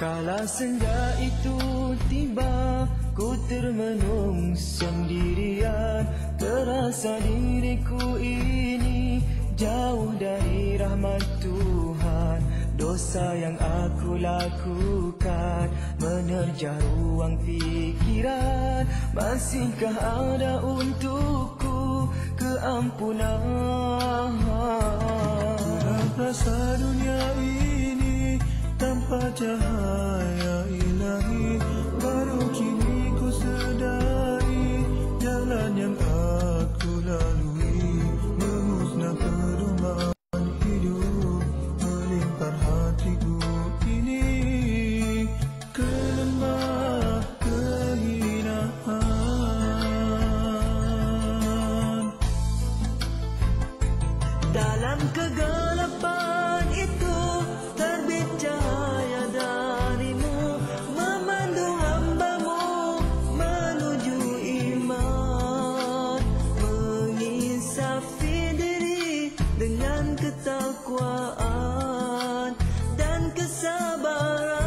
Kala senja itu tiba, ku termenung sendirian. Terasa diriku ini jauh dari rahmat Tuhan. Dosa yang aku lakukan menerjang ruang fikiran. Masihkah ada untukku keampunan? Rasa dunia ini tanpa cahaya ilahi, baru kini ku sedari jalan yang aku lalui. Memusnah pedoman hidup, melimpar hatiku ini ke lembah kehinaan. Dalam kegelapan itu terbit cahaya darimu, memandu hambamu menuju iman. Mengisafi diri dengan ketakwaan dan kesabaran.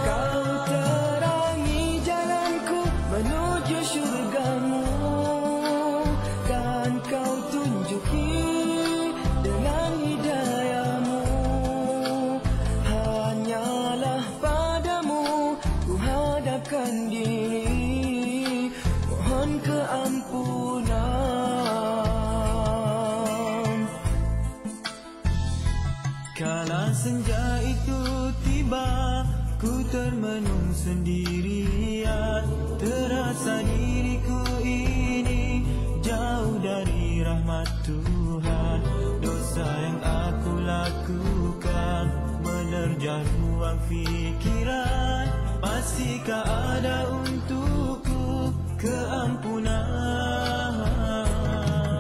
Kau terangi jalanku menuju syurgamu, dan kau tunjuki dengan hidayahmu. Hanyalah padamu ku hadapkan diri, mohon keampunan. Kala senja itu tiba, ku termenung sendirian. Terasa diriku ini jauh dari rahmat Tuhan. Dosa yang aku lakukan menerjang ruang fikiran. Masihkah ada untukku keampunan?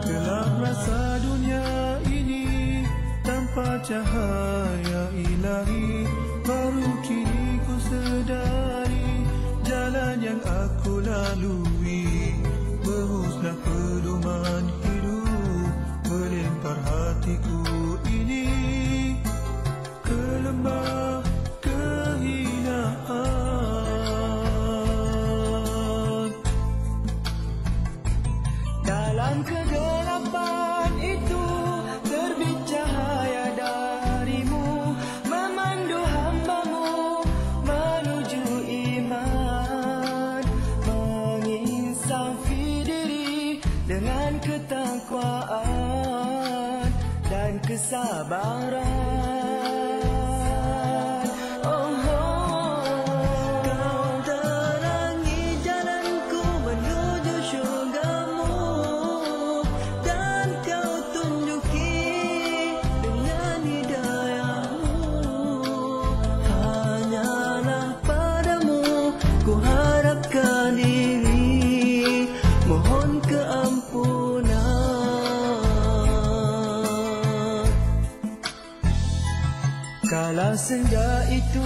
Gelap rasa dunia ini tanpa cahaya ilahi, baru kini ku sedari jalan yang aku lalui. Memusnah pedoman hidup, melempar hatiku ini ke lembah kehinaan. Dalam kegelapan itu terbit cahaya darimu, memandu hambamu menuju iman. Mengisafi diri dengan ketakwaan dan kesabaran. Oh, kau terangi jalanku menuju syurgamu, dan kau tunjuki dengan hidayahmu. Hanyalah padamu ku harapkan diri, mohon keampunan. Kala senja itu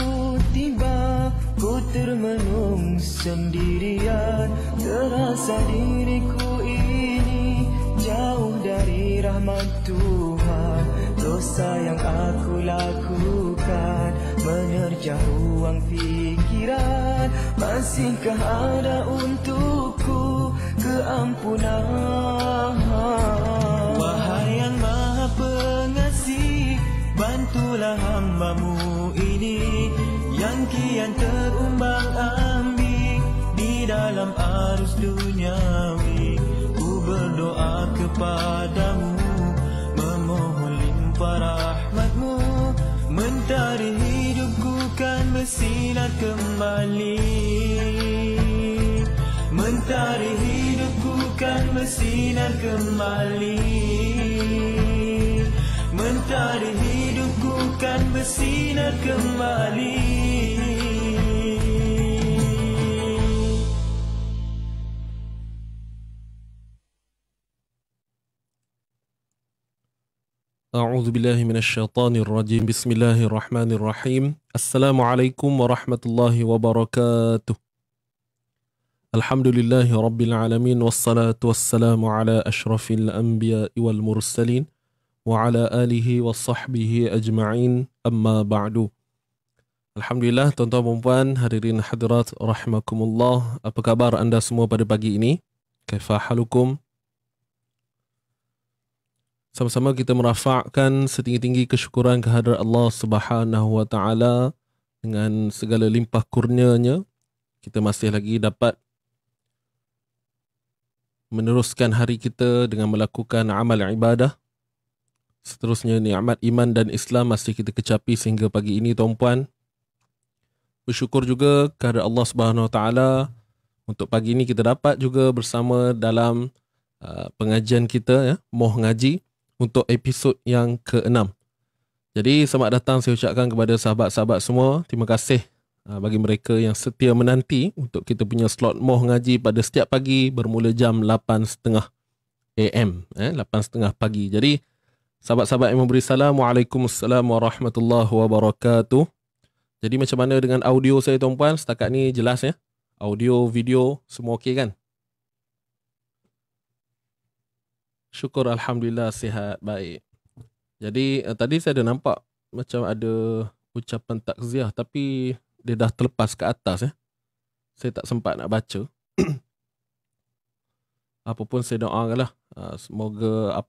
tiba, ku termenung sendirian. Terasa diriku ini jauh dari rahmat Tuhan. Dosa yang aku lakukan menerjang ruang fikiran. Masihkah ada untukku keampunan? Wahai yang Maha Pengasih, bantulah hambamu ini yang kian terumbang-ambing di dalam arus duniawi. Ku berdoa kepadamu, memohon limpah rahmatmu. Mentari hidupku kan bersinar kembali. Mentari hidupku kan bersinar kembali. Mentari hidupku kan bersinar kembali. A'udzu billahi minasyaitonir rajim. Bismillahirrahmanirrahim. Assalamualaikum warahmatullahi wabarakatuh. Alhamdulillahi rabbil alamin, wassalatu wassalamu ala ashrafil anbiya'i wal mursalin وعلى آله وصحبه أجمعين أما بعد. Alhamdulillah, tuan-tuan dan puan, hadirin hadirat rahimakumullah. Apa khabar anda semua pada pagi ini? Kaifa halukum? Sama-sama kita merafakkan setinggi-tinggi kesyukuran kehadrat Allah Subhanahu wa taala dengan segala limpah kurnianya. Kita masih lagi dapat meneruskan hari kita dengan melakukan amal ibadah. Seterusnya nikmat iman dan Islam masih kita kecapi sehingga pagi ini, tuan-puan. Bersyukur juga kepada Allah Subhanahu Wa Taala untuk pagi ini kita dapat juga bersama dalam pengajian kita, ya, Moh Ngaji untuk episod yang ke-6. Jadi selamat datang saya ucapkan kepada sahabat-sahabat semua. Terima kasih bagi mereka yang setia menanti untuk kita punya slot Moh Ngaji pada setiap pagi bermula jam 8.30 AM, 8.30 pagi. Jadi sahabat-sahabat yang memberi salam, Waalaikumsalam warahmatullahi wabarakatuh. Jadi macam mana dengan audio saya, tuan-puan? Setakat ni jelas, ya? Audio, video, semua okey kan? Syukur, Alhamdulillah, sihat, baik. Jadi tadi saya ada nampak macam ada ucapan takziah, tapi dia dah terlepas ke atas, ya. Saya tak sempat nak baca. Apapun saya doakanlah, semoga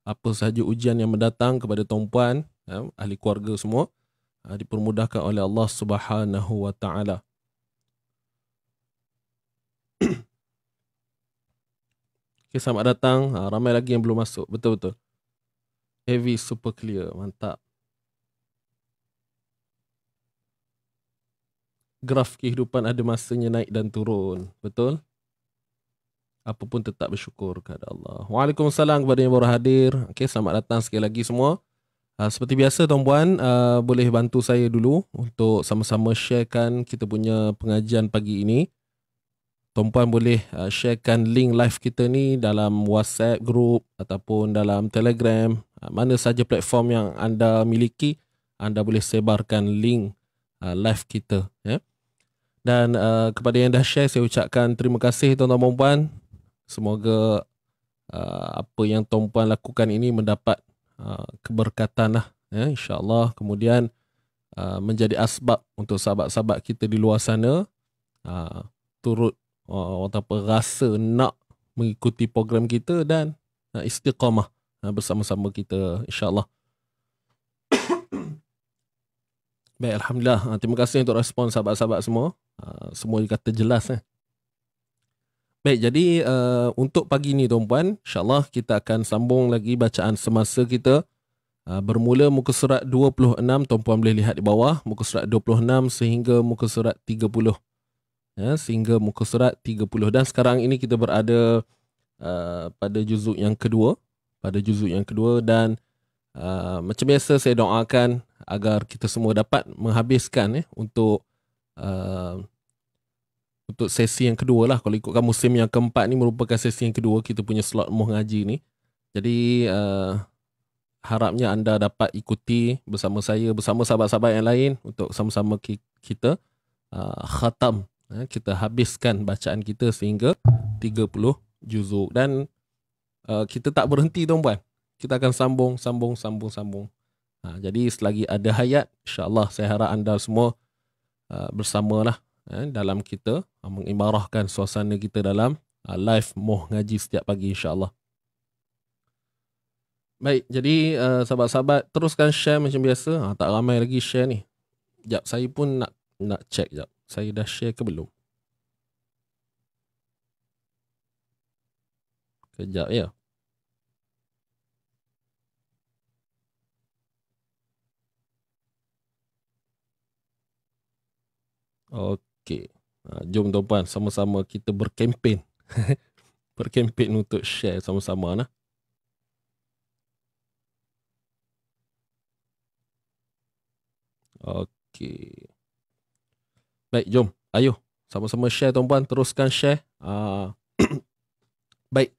apa sahaja ujian yang mendatang kepada tuan-puan, ahli keluarga semua, dipermudahkan oleh Allah Subhanahu wa taala. Okay, selamat datang. Ramai lagi yang belum masuk. Betul-betul. Heavy super clear. Mantap. Graf kehidupan ada masanya naik dan turun. Betul? Apapun tetap bersyukur kepada Allah. Waalaikumsalam kepada yang baru hadir. Okay, selamat datang sekali lagi semua. Seperti biasa, tuan-puan, boleh bantu saya dulu untuk sama-sama sharekan kita punya pengajian pagi ini. Tuan-puan boleh sharekan link live kita ni dalam WhatsApp group ataupun dalam Telegram. Mana saja platform yang anda miliki, anda boleh sebarkan link live kita. Ya? Dan kepada yang dah share, saya ucapkan terima kasih, tuan-tuan dan puan. Semoga apa yang tuan-puan lakukan ini mendapat keberkatan lah, ya, insyaAllah. Kemudian menjadi asbab untuk sahabat-sahabat kita di luar sana turut rasa nak mengikuti program kita dan istiqamah bersama-sama kita, insyaAllah. Baik, Alhamdulillah. Terima kasih untuk respon sahabat-sahabat semua. Semua dikata jelas. Baik, jadi untuk pagi ni, tuan-puan, insyaAllah kita akan sambung lagi bacaan semasa kita. Bermula muka surat 26, tuan-puan boleh lihat di bawah, muka surat 26 sehingga muka surat 30. Ya, sehingga muka surat 30. Dan sekarang ini kita berada pada juzuk yang kedua. Dan macam biasa saya doakan agar kita semua dapat menghabiskan untuk sesi yang kedua lah. Kalau ikutkan musim yang keempat ni merupakan sesi yang kedua kita punya slot Moh Ngaji ni. Jadi harapnya anda dapat ikuti bersama saya, bersama sahabat-sahabat yang lain untuk sama-sama kita khatam. Kita habiskan bacaan kita sehingga 30 juzuk. Dan kita tak berhenti, tuan-puan. Kita akan sambung. Jadi selagi ada hayat, insyaAllah saya harap anda semua bersamalah dalam kita mengimarahkan suasana kita dalam live Moh Ngaji setiap pagi, insyaAllah. Baik, jadi sahabat-sahabat teruskan share macam biasa. Tak ramai lagi share ni. Sekejap, saya pun nak check sekejap. Saya dah share ke belum? Kejap ya. Okey. Jom, tuan-puan, sama-sama kita berkempen. Berkempen untuk share sama-sama lah. Okey. Baik, jom. Ayo. Sama-sama share, tuan-puan. Teruskan share. Baik.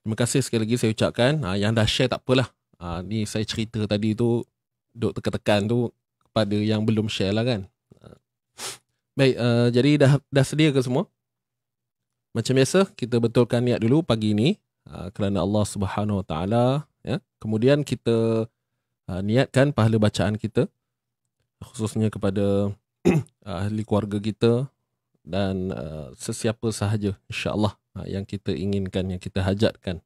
Terima kasih sekali lagi saya ucapkan. Yang dah share tak apalah. Ni saya cerita tadi tu, duk tekan-tekan tu kepada yang belum share lah kan. Baik, jadi dah sedia ke semua? Macam biasa, kita betulkan niat dulu pagi ni. kerana Allah Subhanahu Wa Taala, ya. Kemudian kita niatkan pahala bacaan kita khususnya kepada ahli keluarga kita dan sesiapa sahaja, insya-Allah, yang kita inginkan, yang kita hajatkan.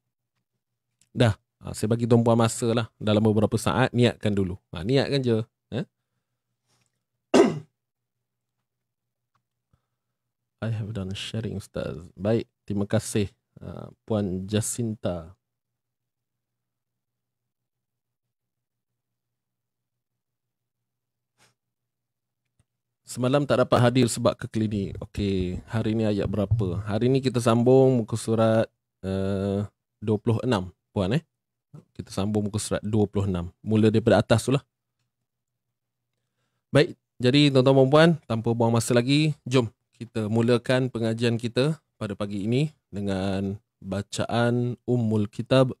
Dah, saya bagi tuan-puan masa lah dalam beberapa saat, niatkan dulu. Niatkan je. I have done sharing, Ustaz. Baik, terima kasih Puan Jacinta. Semalam tak dapat hadir sebab ke klinik. Okey, hari ni ayat berapa? Hari ni kita sambung muka surat 26, Puan. Kita sambung muka surat 26. Mula daripada atas tu lah. Baik, jadi tuan-tuan dan puan, tanpa buang masa lagi, jom kita mulakan pengajian kita pada pagi ini dengan bacaan Ummul Kitab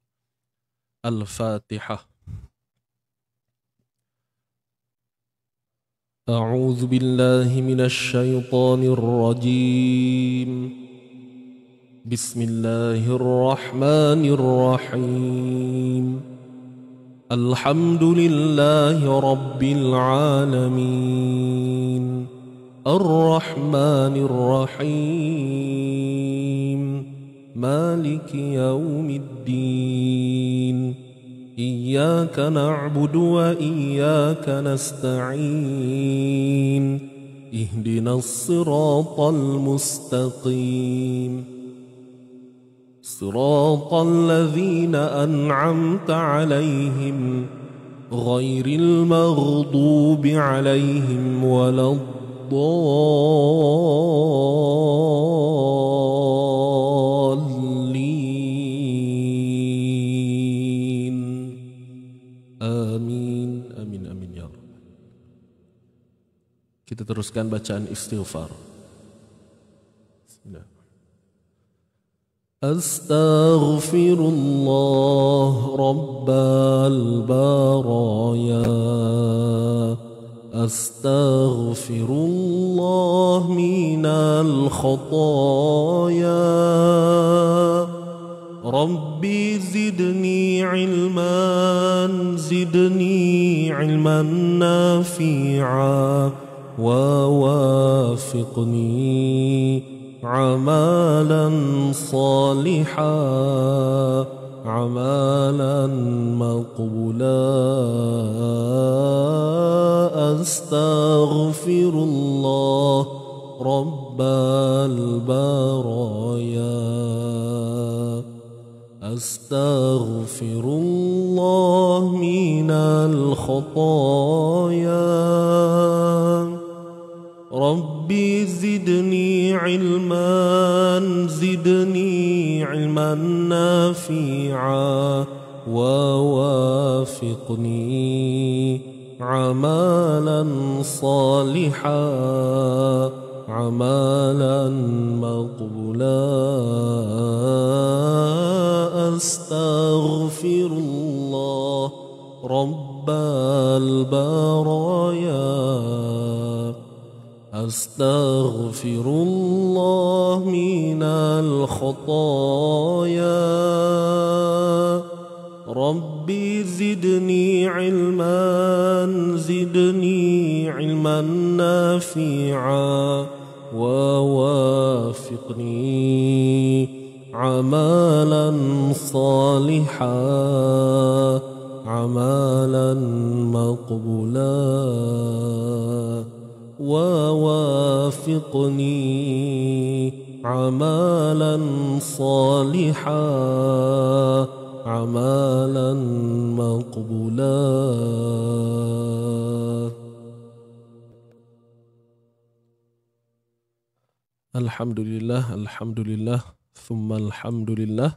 Al-Fatihah. A'udzu billahi minasy syaithanir rajim. Bismillahirrahmanirrahim. Alhamdulillahi rabbil alamin. Ar-Rahmanir Rahim. Maliki yaumiddin. Iyyaka na'budu wa iyyaka nasta'in. Ihdinas siratal mustaqim. Siratal ladzina an'amta 'alaihim ghairil maghdubi 'alaihim waladdallin. Amin, amin, amin ya Rabb. Kita teruskan bacaan istighfar. Bismillah. Astaghfirullah Rabbal baraya. Astaghfirullah minal khotaya. Rabbi zidni ilman nafi'a wa wafiqni عمالا صالحا عمالا مقبولا أستغفر الله رب البرايا أستغفر الله من الخطايا ربي زدني علما نافعا ووافقني عمالا صالحا عمالا مقبولا أستغفر الله رب البرايا أستغفر الله من الخطايا ربي زدني علما نافعا ووافقني عمالا صالحا عمالا مقبولا ووافقني عمالا صالحا عمالا مقبولا. Alhamdulillah, alhamdulillah, thumma alhamdulillah.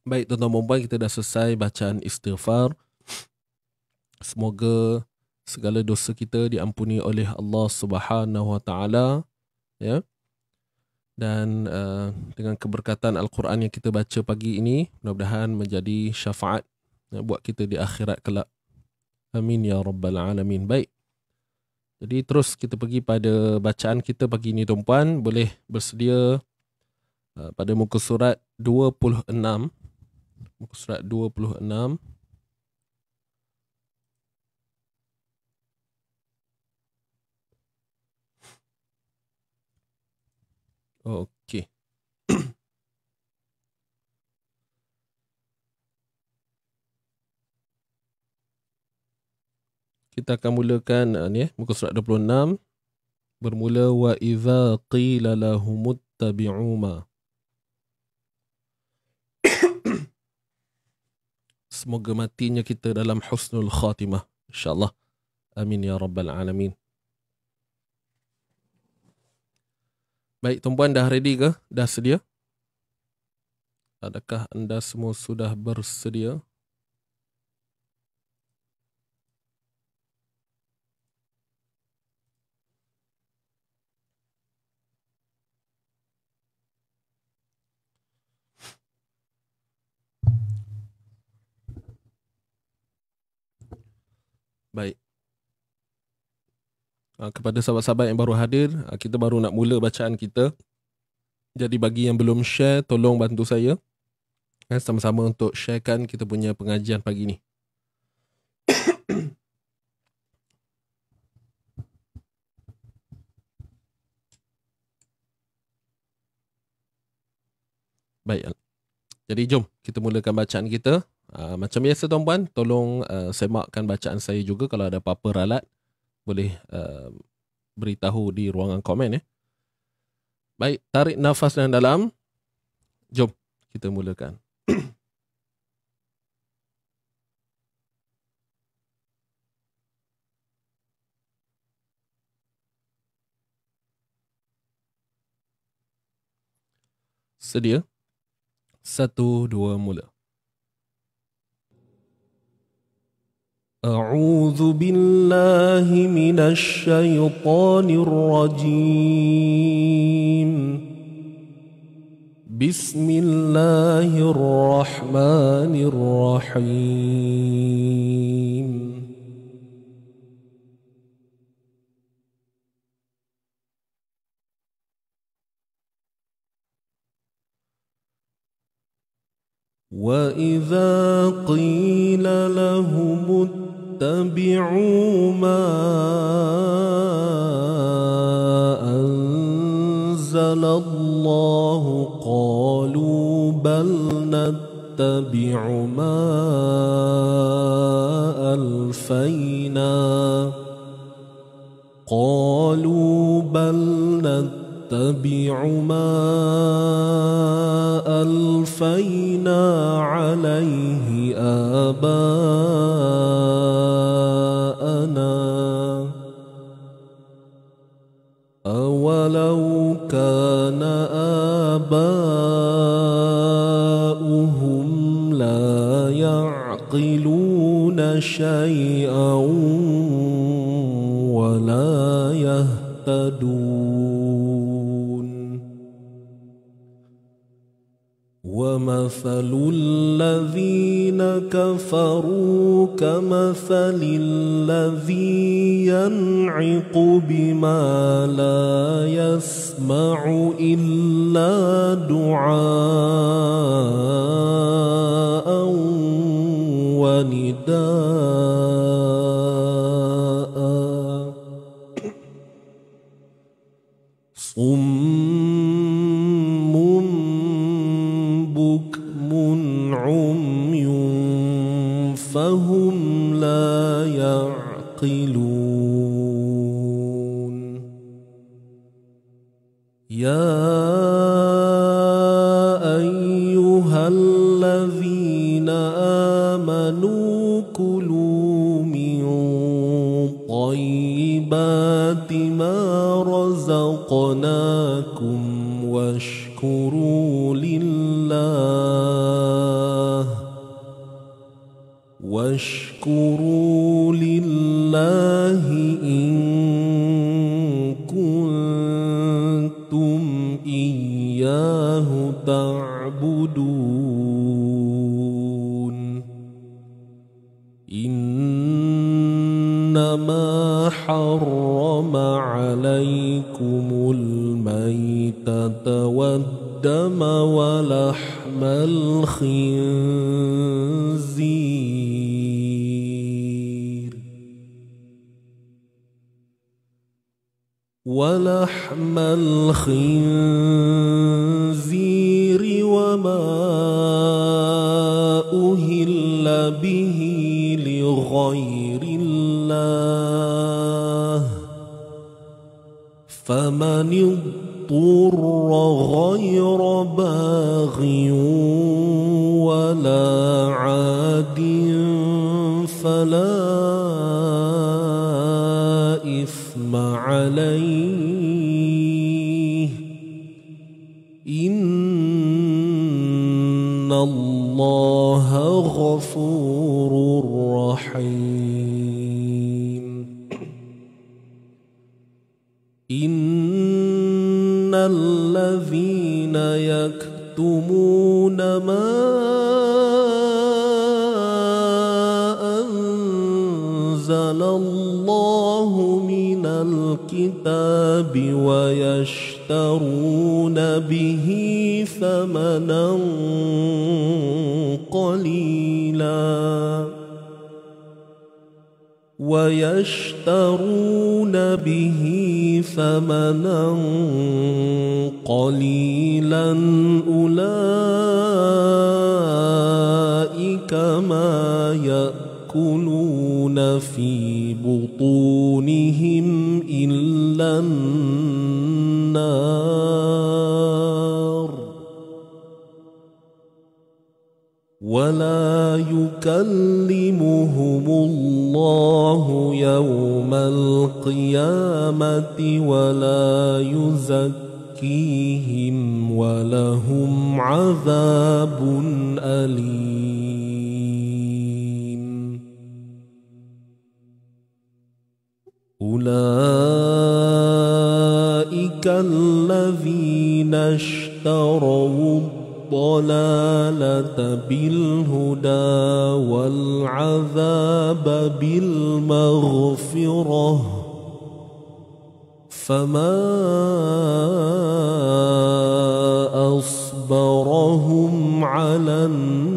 Baik tuan-tuan dan puan, kita dah selesai bacaan istighfar. Semoga segala dosa kita diampuni oleh Allah Subhanahu Wa Taala, ya. Dan dengan keberkatan Al-Quran yang kita baca pagi ini, mudah-mudahan menjadi syafaat, ya, buat kita di akhirat kelak. Amin ya rabbal alamin. Baik. Jadi terus kita pergi pada bacaan kita pagi ini tuan-puan. Boleh bersedia pada muka surat 26. Muka surat 26. Okey. Kita akan mulakan muka surat 26 bermula wa idza qila lahumuttabi'u ma. Semoga matinya kita dalam husnul khatimah, insya-Allah. Amin ya rabbal alamin. Baik, tuan-puan dah ready ke? Dah sedia? Adakah anda semua sudah bersedia? Baik. Kepada sahabat-sahabat yang baru hadir, kita baru nak mula bacaan kita. Jadi bagi yang belum share, tolong bantu saya sama-sama untuk sharekan kita punya pengajian pagi ni. Baik. Jadi jom kita mulakan bacaan kita. Macam biasa tuan-puan, tolong semakkan bacaan saya juga. Kalau ada apa-apa ralat, boleh beritahu di ruangan komen ya. Baik, tarik nafas yang dalam. Jom kita mulakan. Sedia? 1, 2, mula. أعوذ بالله من الشيطان الرجيم. بسم الله الرحمن الرحيم. وإذا قيل لهم اتبعوا ما أنزل الله قالوا بل نتبع ما ألفينا عليه آباءنا أولو كان آباؤهم لا يعقلون شيئا ولا يهتدون ومثل الذين كفروا كمثل الذي ينعق بما لا يسمع إلا دعاء ونداء صم بكم عمي فهم لا يعقلون يا أيها الذين آمنوا كلوا من طيبات ما رزقناكم واشكروا لله إن كنتم إياه تعبدون إنما حرم عليكم الميتة والدم والدم ولحم الخنزير وما أهل به لغير الله فمن اضطر غير باغ ولا عاد فلا إثم عليه إن الله غفور رحيم إن الذين يكتمون ما أنزل الله من الكتاب ويشترون به ثمنا قليلا أولئك ما يأكلون في بطونهم إلا النار ولا يكلمهم الله يوم القيامة ولا يزكيهم ولهم عذاب أليم أولئك الذين اشتروا الضلالة بالهدى والعذاب بالمغفرة فما أصبرهم على النار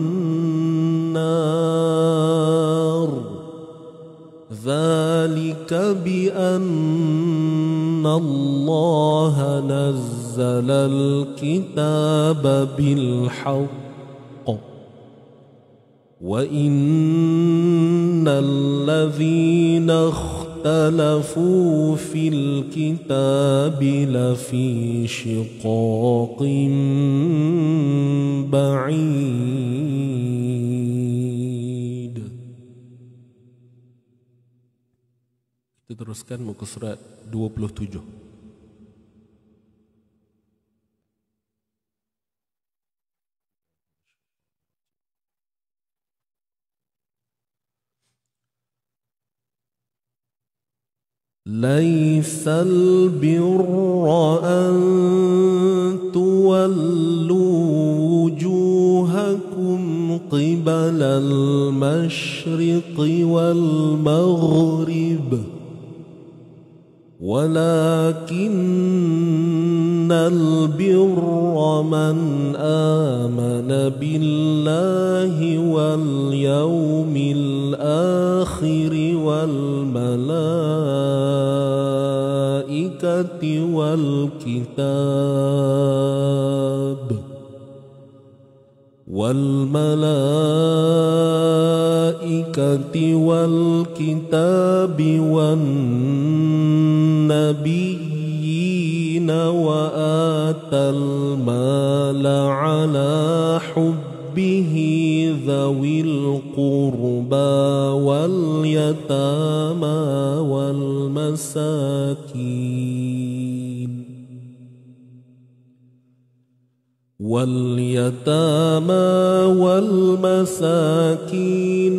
ذلك بأن الله نزل الكتاب بالحق وإن الذين اختلفوا في الكتاب لفي شقاق بعيد. Kita teruskan muka surat 27. ليس البر أن تولوا وجوهكم قبل المشرق والمغرب ولكن البر من آمن بالله واليوم الآخر والملائكة والكتاب والنبيين وآتى المال على حبه ذوي القربى واليتامى والمساكين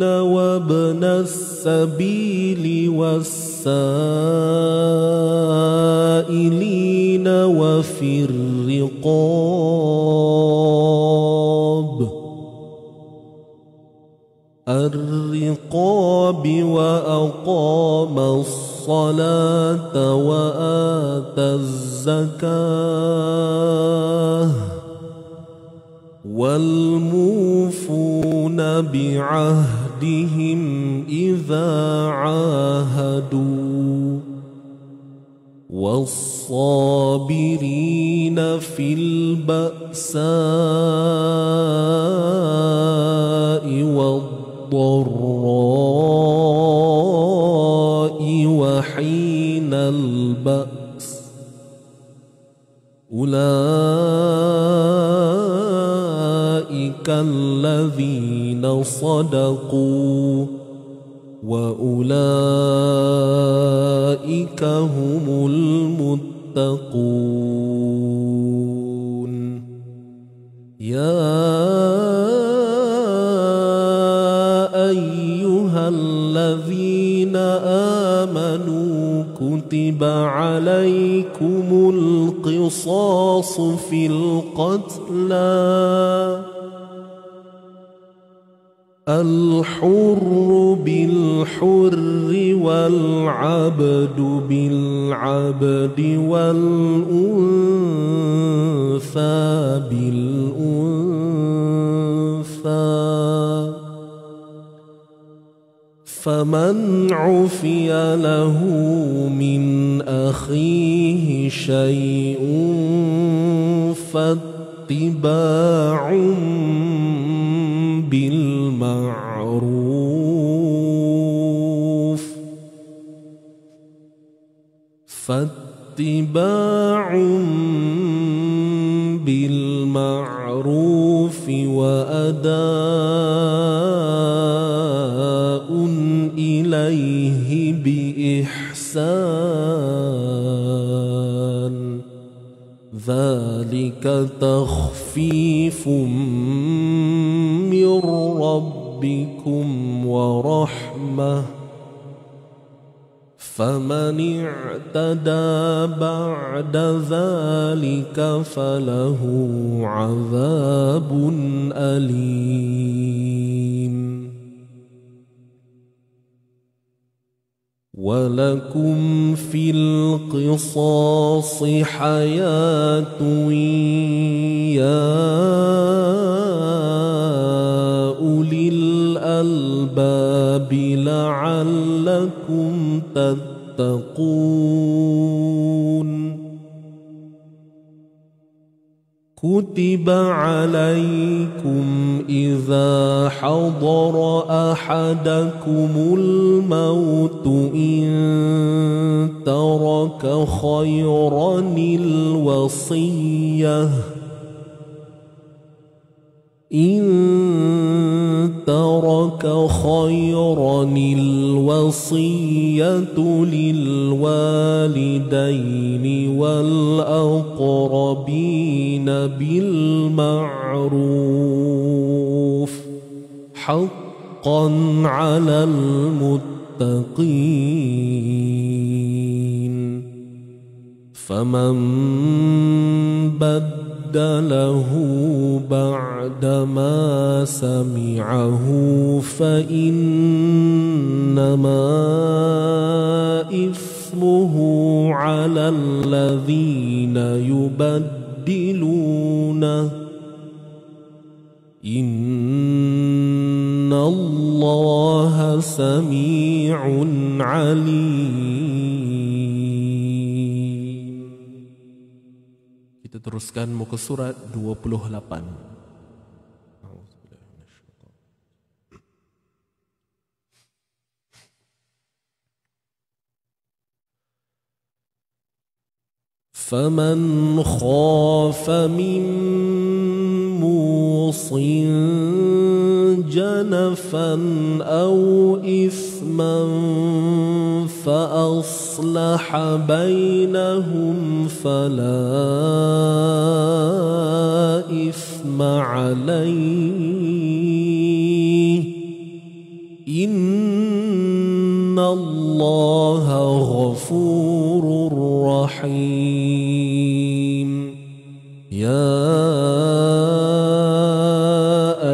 وابن السبيل والسائلين وفي الرقاب وأقام الصلاة وآتى الزكاة والموفون بعهدهم إذا عاهدوا والصابرين في البأساء والضراء وحين البأس أولئك الذين صدقوا وأولئك هم المتقون يا أيها الذين آمنوا كتب عليكم القصاص في القتلى الحر بالحر والعبد بالعبد والأنثى بالأنثى فمن عفي له من أخيه شيء فاتباع بالمعروف وأداء إليه بإحسان ذلك تخفيف من ربكم ورحمة فمن اعتدى بعد ذلك فله عذاب أليم ولكم في القصاص حياة يا أولي الألباب لعلكم تتقون كتب عليكم إذا حضر أحدكم الموت إن ترك خيرا الوصية للوالدين والأقربين بالمعروف حقا على المتقين فمن بدله بعدما سمعه فإنما إثمه على الذين يبدلونه إن الله سميع عليم. Kita teruskan muka surat 28. فمن خاف من موص جنفا أو إثما فأصلح بينهم فلا إثم عليه إن الله غفور رحيم. يا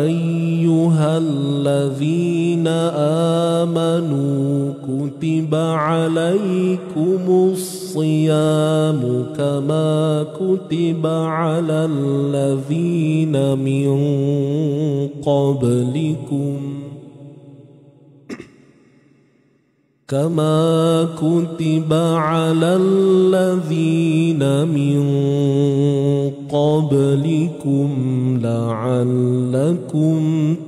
أيها الذين آمنوا كتب عليكم الصيام كما كتب على الذين من قبلكم لعلكم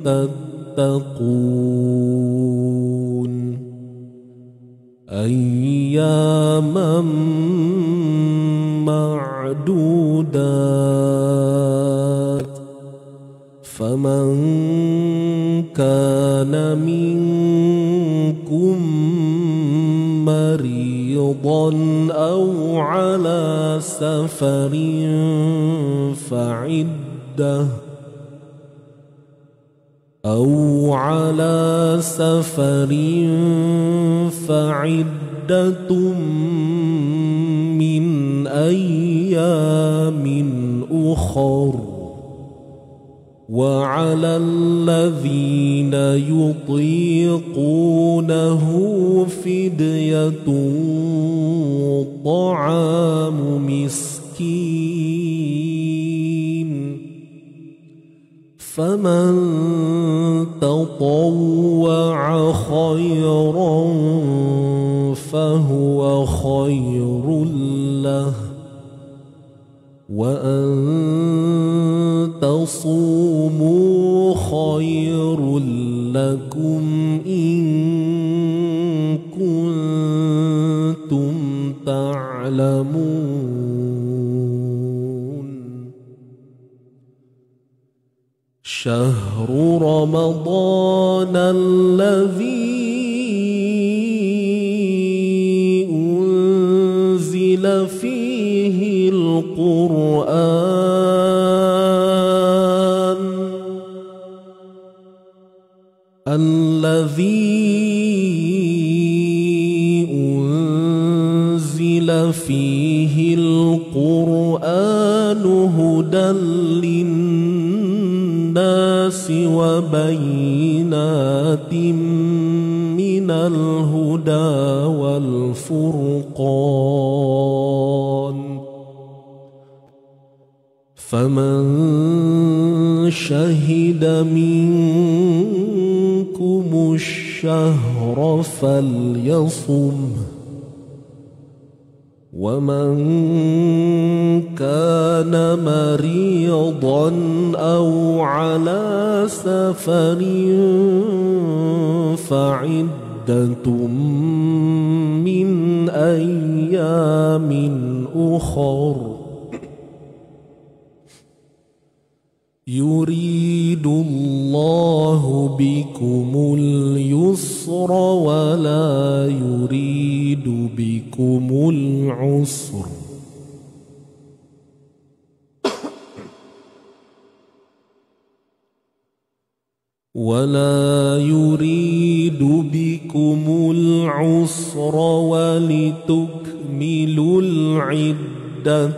تتقون أياما معدودات فمن كان منكم مريضا أو على سفر فعدة من أيام أخر وعلى الذين يطيقونه فدية طعام مسكين فمن تطوع خيرا فهو خير له وأن تصوموا خير لكم إن كنتم تعلمون شهر رمضان الذي أنزل فيه القرآن هدى للناس وبينات من الهدى والفرقان فمن شهد منكم الشهر فليصمه ومن كان مريضا أو على سفر فعدة من أيام أخر يريد الله بكم اليسر ولا يريد بكم العسر ولتكملوا العدة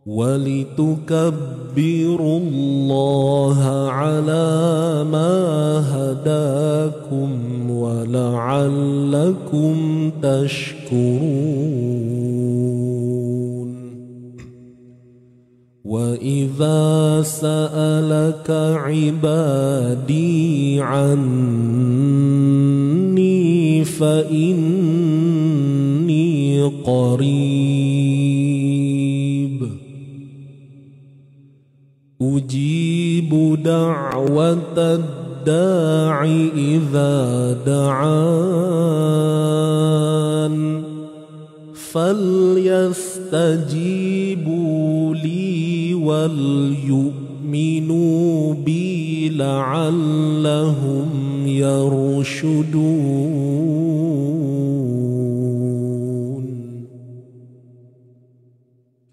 ولتكبروا الله على ما هداكم ولعلكم تشكرون وإذا سألك عبادي عني فإني قريب أجيب دعوة الداع إذا دعان فليستجيبوا لي وليؤمنوا بي لعلهم يرشدون.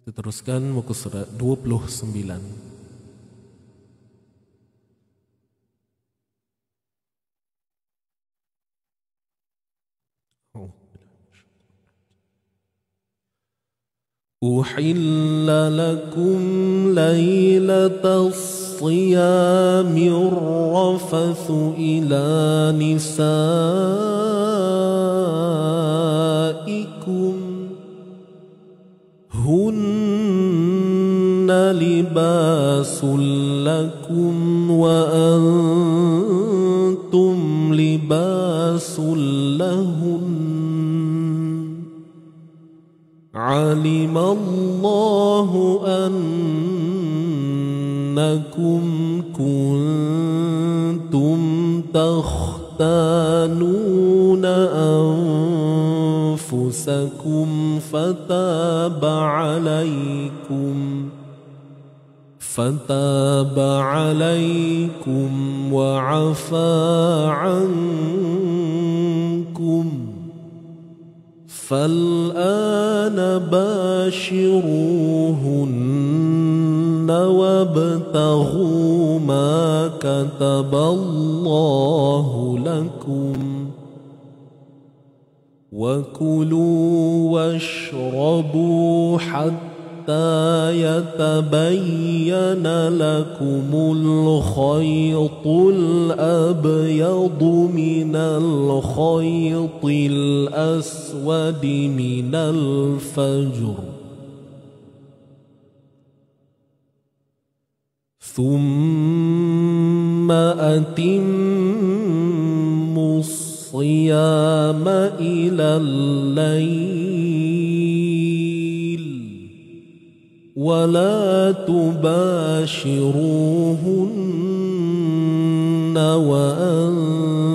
Kita teruskan muka surat 29. أحل لكم ليلة الصيام الرفث إلى نسائكم هن لباس لكم وأنتم لباس لهن علم الله أنكم كنتم تختانون أنفسكم فتاب عليكم وعفى عنكم فالآن باشروهن وابتغوا ما كتب الله لكم وكلوا واشربوا حتى يتبين لكم الخيط الأبيض من الخيط الأسود من الفجر ثم أتموا الصيام إلى الليل ولا تباشروهن وأنتم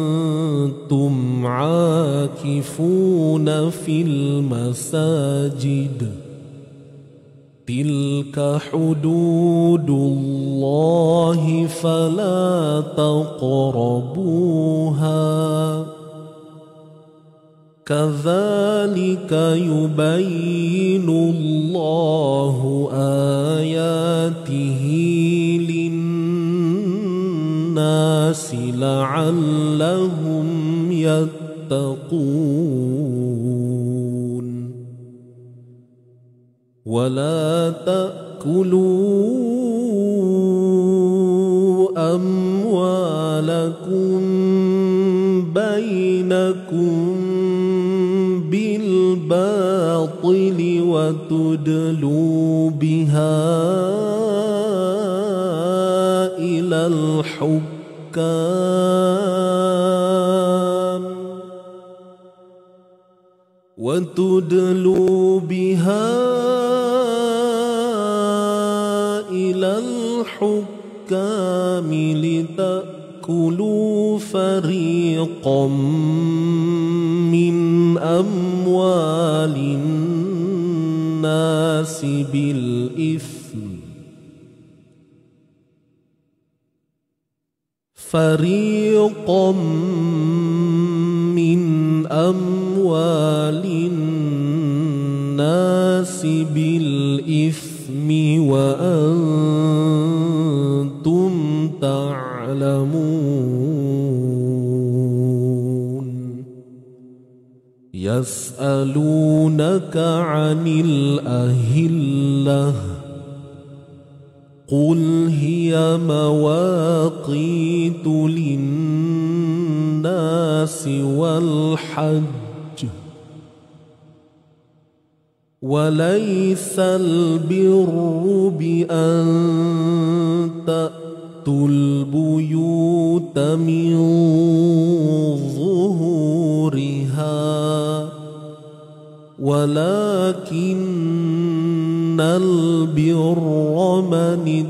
عاكفون في المساجد تلك حدود الله فلا تقربوها كذلك يبين الله آياته للناس لعلهم يتقون ولا تأكلوا أموالكم بينكم بالباطل وتدلوا بها إلى الحكام لتأكلوا فريقا من أموال الناس بالإثم فريقا من أموال الناس بالإثم وأنتم تعلمون يسألونك عن الأهلة قل هي مواقيت للناس والحج وليس البر بأن تأتوا البيوت من ظهورها ولكن البر من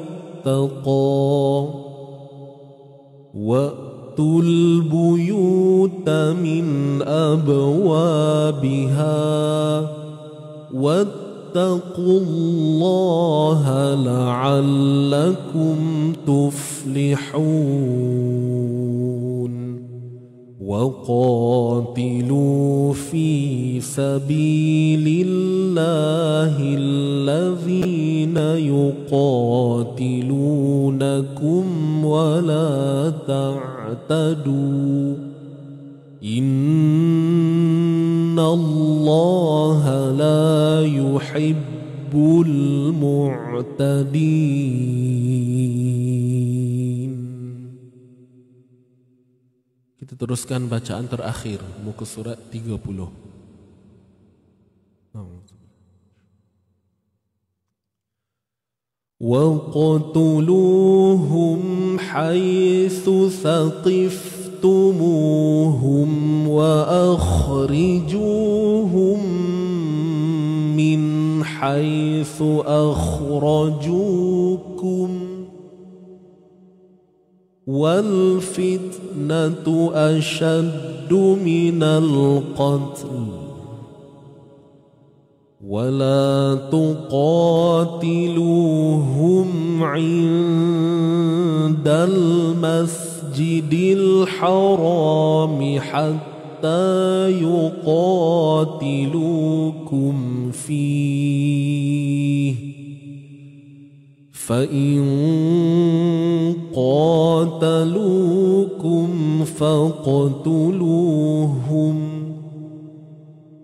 اتقى وأتوا البيوت من أبوابها واتقوا الله لعلكم تفلحون وقاتلوا في سبيل الله الذين يقاتلونكم ولا تعتدوا إن الله لا يحب المعتدين. Kita teruskan bacaan terakhir muka surat 30. وَاقْتُلُوهُمْ حَيْثُ ثَقِفْتُمُوهُمْ وَأَخْرِجُوهُمْ مِنْ حَيْثُ أَخْرَجُوكُمْ وَالْفِتْنَةُ أَشَدُّ مِنَ الْقَتْلِ وَلَا تُقَاتِلُوهُمْ عِندَ الْمَسْجِدِ الْحَرَامِ حَتَّى يُقَاتِلُوكُمْ فِيهِ فَإِنْ قَاتَلُوكُمْ فَاقْتُلُوهُمْ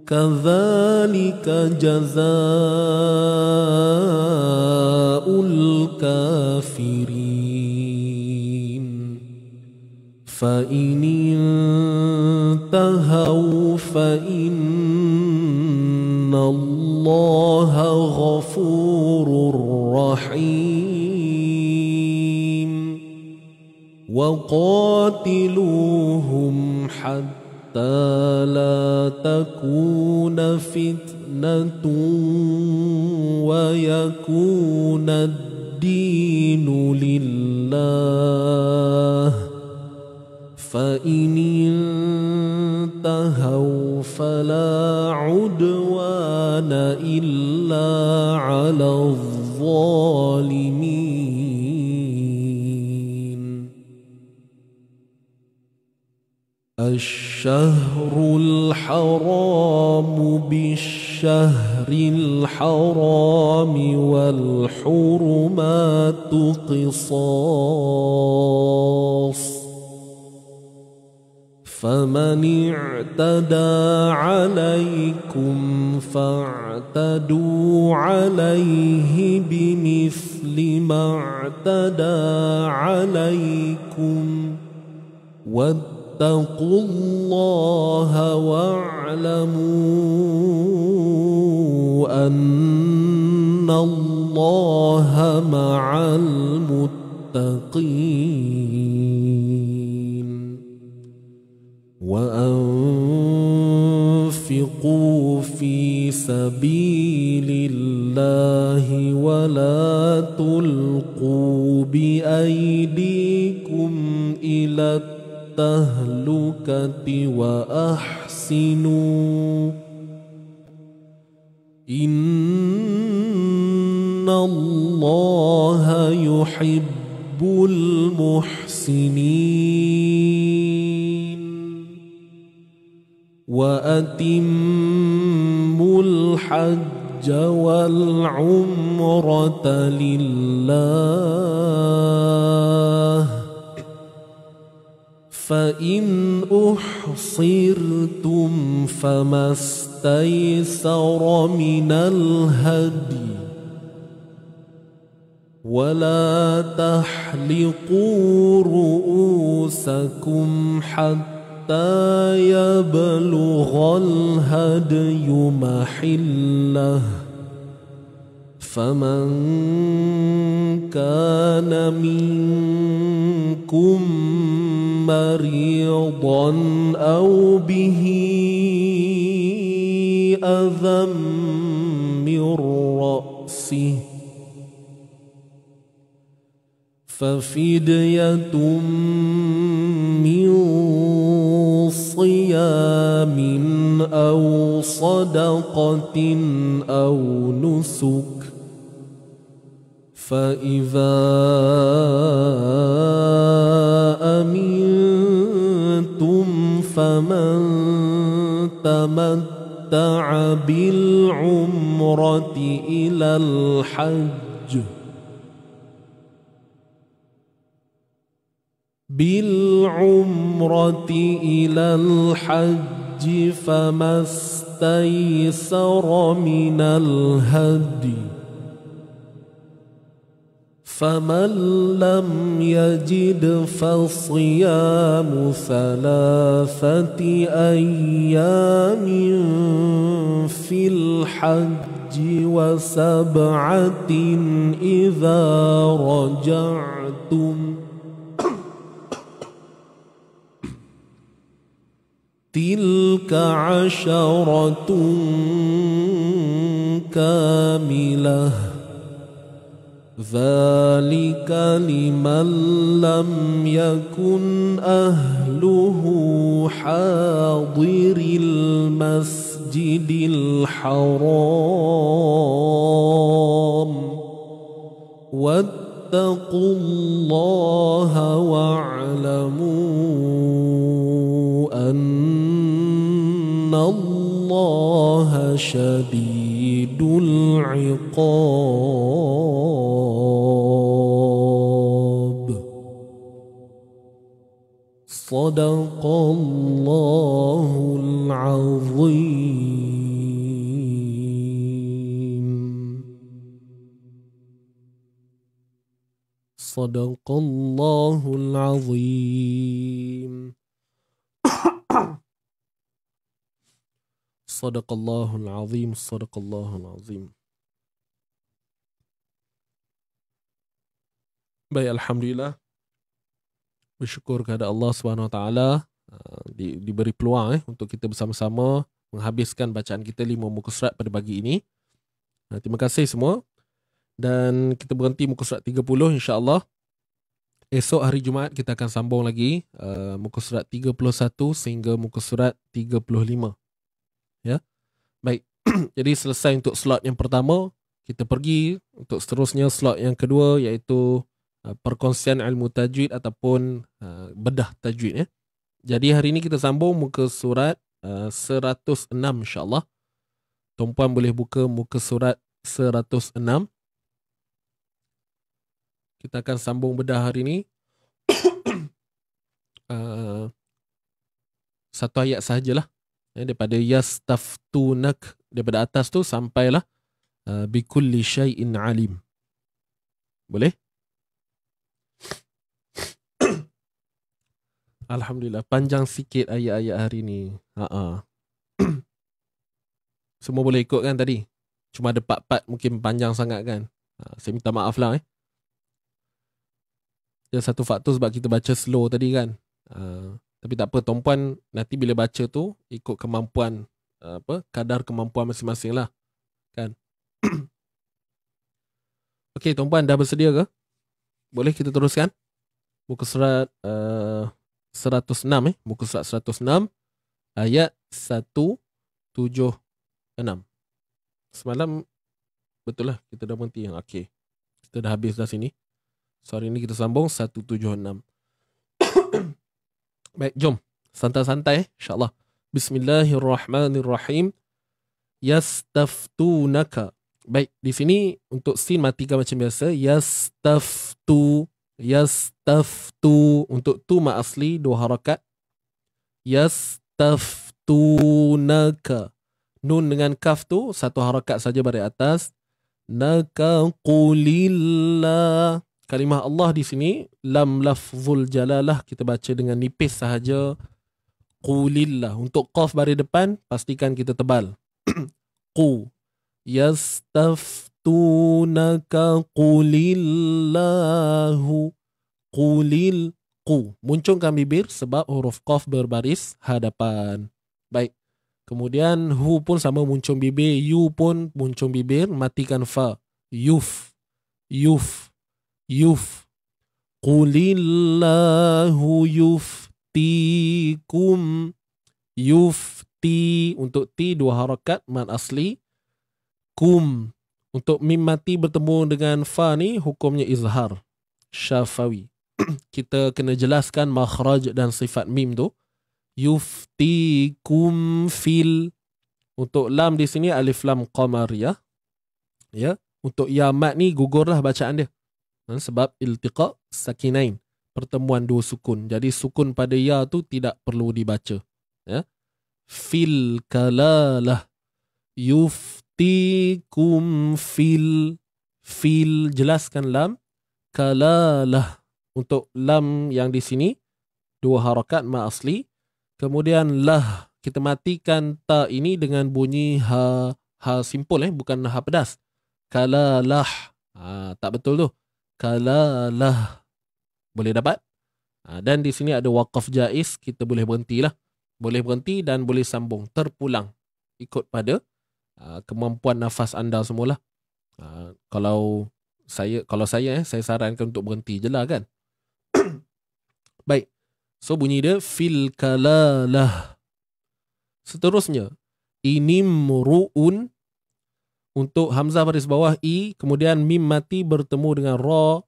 كَذَلِكَ جَزَاءُ الْكَافِرِينَ فَإِنِ انتهوا فَإِنَّ اللَّهَ غَفُورٌ رَحِيمٌ وَقَاتِلُوهُمْ حَتَّى لا تكون فتنة ويكون الدين لله فإن انتهوا فلا عدوان إلا على الظالمين. الشهر الحرام بالشهر الحرام والحرمات قصاص فمن اعتدى عليكم فاعتدوا عليه بمثل ما اعتدى عليكم واتقوا الله واعلموا أن الله مع المتقين. وأنفقوا في سبيل الله ولا تلقوا بأيديكم إلى التهلكة وأحسنوا إن الله يحب المحسنين. وأتموا الحج والعمرة لله فإن أحصرتم فما استيسر من الهدي ولا تحلقوا رؤوسكم حتى يبلغ الهدي محله فمن كان منكم مريضا أو به أذى من رأسه ففدية من صيام أو صدقة أو نسك فإذا أمنتم فمن تمتع بالعمرة إلى الحج فما استيسر من الهدي فمن لم يجد فصيام 3 أيام في الحج و7 إذا رجعتم تلك 10 كاملة ذلك لمن لم يكن أهله حاضر المسجد الحرام واتقوا الله واعلموا أن الله شديد العقاب صدق الله العظيم صدق الله العظيم صدق الله العظيم صدق الله العظيم. Baik, alhamdulillah. Bersyukur kepada Allah Subhanahu Wa Taala diberi peluang untuk kita bersama-sama menghabiskan bacaan kita 5 muka surat pada pagi ini. Terima kasih semua. Dan kita berhenti muka surat 30 insya-Allah. Esok hari Jumaat kita akan sambung lagi muka surat 31 sehingga muka surat 35. Ya. Baik. Jadi selesai untuk slot yang pertama, kita pergi untuk seterusnya slot yang kedua, iaitu perkongsian ilmu tajwid ataupun bedah tajwid ya. Jadi hari ini kita sambung muka surat 106 insya-Allah. Tuan-puan boleh buka muka surat 106. Kita akan sambung bedah hari ini. Satu ayat sahajalah. Daripada yastaftunak, daripada atas tu sampailah bikulli syai'in alim. Boleh? Alhamdulillah, panjang sikit ayat-ayat hari ni. Semua boleh ikut kan tadi? Cuma ada part-part mungkin panjang sangat kan? Saya minta maaf lah Dia satu faktor sebab kita baca slow tadi kan? Tapi tak apa, tuan-puan nanti bila baca tu ikut kemampuan kadar kemampuan masing-masing lah kan. Okey, tuan-puan dah bersedia ke? Boleh kita teruskan muka surat 106 muka surat 106 ayat 176. Semalam betul lah kita dah berhenti. Okey, kita dah habis dah sini. So hari ni kita sambung 176. Baik, jom. Santai-santai insya-Allah. Bismillahirrahmanirrahim. Yastaftunaka. Baik, di sini untuk sin matikan macam biasa. Yastaftu. Untuk tu mat asli 2 harakat. Yastaftunaka. Nun dengan kaf tu 1 harakat saja balik atas. Naka qulillah. Kalimah Allah di sini lam lafzul jalalah kita baca dengan nipis sahaja. Qulillah. Untuk qaf baris depan pastikan kita tebal. Qu. Yastaftunaka qulillahu. Qulil. Qu. Muncungkan bibir sebab huruf qaf berbaris hadapan. Baik. Kemudian hu pun sama muncung bibir. You pun muncung bibir. Matikan fa. Yuf. Qulillahu yuftikum. Yufti. Untuk ti 2 harakat mat asli. Kum. Untuk mim mati bertemu dengan fa ni hukumnya izhar syafawi. Kita kena jelaskan makhraj dan sifat mim tu. Yuftikum fil. Untuk lam di sini alif lam qamariyah. Ya. Untuk ya mat ni gugurlah bacaan dia. Sebab iltiqa sakinain, pertemuan 2 sukun. Jadi sukun pada ya tu tidak perlu dibaca. Ya. Fil kalalah. Yuftikum fil. Jelaskan lam. kalalah. Untuk lam yang di sini 2 harakat ma asli. Kemudian lah, kita matikan ta ini dengan bunyi ha simpul, bukan ha pedas. Kalalah. Tak betul tu. Kalalah. Boleh dapat? Dan di sini ada waqaf jaiz, kita boleh berhentilah. Boleh berhenti dan boleh sambung, terpulang ikut pada kemampuan nafas anda semualah. Kalau saya sarankan untuk berhenti je lah kan. Baik. So bunyi dia fil kalalah. Seterusnya inimruun, untuk hamzah baris bawah i, kemudian mim mati bertemu dengan ra,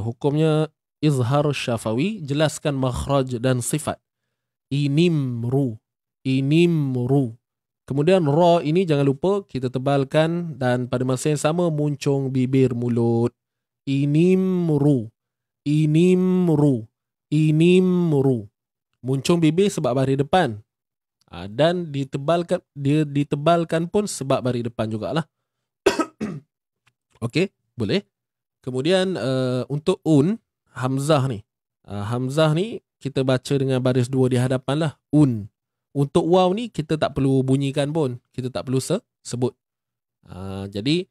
hukumnya izhar syafawi, jelaskan makhraj dan sifat. Inimru. Kemudian ra ini jangan lupa kita tebalkan dan pada masa yang sama muncung bibir mulut. Inimru. Muncung bibir sebab baris depan. Dan ditebalkan pun sebab baris depan jugalah. Okey, boleh. Kemudian untuk hamzah ni. Hamzah ni kita baca dengan baris 2 di hadapan lah. Untuk waw ni kita tak perlu bunyikan pun. Kita tak perlu sebut. Jadi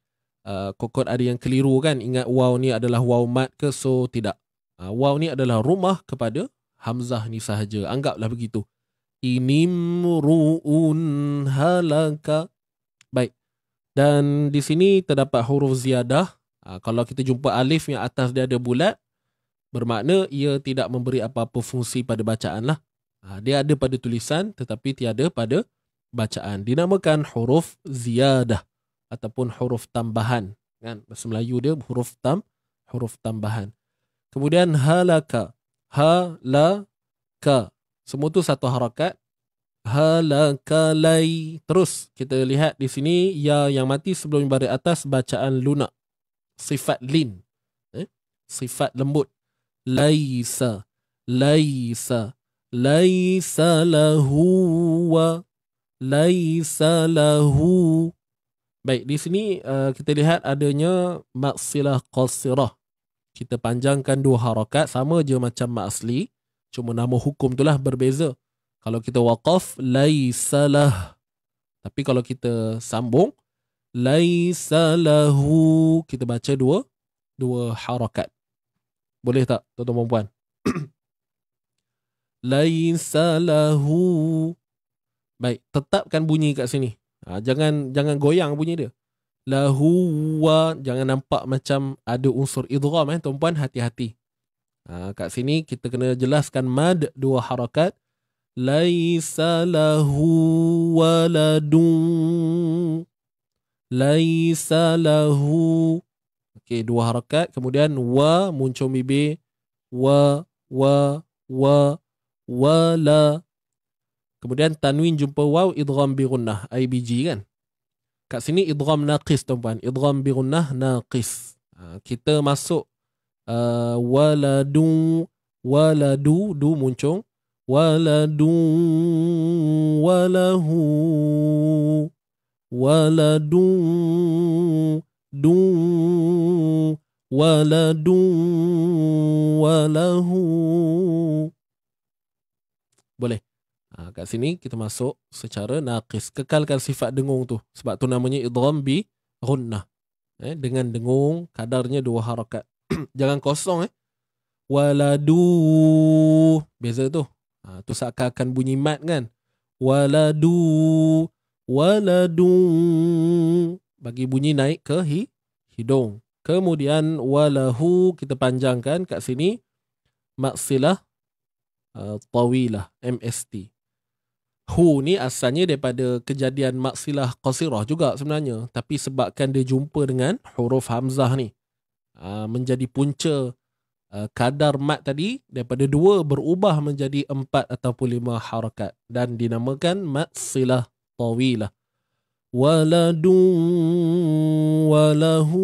kokot ada yang keliru kan. Ingat waw ni adalah waw mat ke? So tidak. Waw ni adalah rumah kepada hamzah ni sahaja. Anggaplah begitu. Inimruun halaka. Baik. Dan di sini terdapat huruf ziyadah. Kalau kita jumpa alif yang atas dia ada bulat, bermakna ia tidak memberi apa-apa fungsi pada bacaan lah. Dia ada pada tulisan tetapi tiada pada bacaan. Dinamakan huruf ziyadah ataupun huruf tambahan. Kan? Bahasa Melayu dia huruf tambahan. Kemudian halaka. Halaka. Semua tu satu harakat. Halakalai. Terus kita lihat di sini ya yang mati sebelum baris atas bacaan lunak. Sifat lin. Sifat lembut. Laisa lahu wa laisa lahu. Baik, di sini kita lihat adanya maksilah qasirah. Kita panjangkan 2 harakat, sama je macam mak asli, cuma nama hukum itulah berbeza. Kalau kita waqaf laisalah, tapi kalau kita sambung laisalahu, kita baca 2 harakat. Boleh tak tuan-tuan dan puan? Laisalahu. Baik, tetapkan bunyi kat sini. Jangan goyang bunyi dia. Lahu wa, jangan nampak macam ada unsur idgham tuan-puan, hati-hati. Kat sini kita kena jelaskan mad 2 harakat. Laisa lahu waladun. Laisa lahu. Okey, 2 harakat. Kemudian wa, muncul bibir. Wala. Kemudian tanwin jumpa waw, idgham bi gunnah, IBG kan. Kat sini idgham naqis tuan-puan. Idgham bi gunnah naqis. Kita masuk waladu, du muncul. Waladu walahu. Waladu du waladu walahu. Boleh. Kat sini kita masuk secara naqis. Kekalkan sifat dengung tu. Sebab tu namanya idgham bi gunnah. Dengan dengung, kadarnya 2 harakat. Jangan kosong. Waladu. Beza tu. Tu seakan-akan bunyi mat kan. Waladu. Bagi bunyi naik ke hidung. Kemudian walahu kita panjangkan kat sini. Maksilah tawilah, MST. Hu ni asalnya daripada kejadian maksilah qasirah juga sebenarnya. Tapi sebabkan dia jumpa dengan huruf hamzah ni, menjadi punca kadar mat tadi daripada 2 berubah menjadi 4 ataupun 5 harakat. Dan dinamakan maksilah tawilah. Waladun walahu.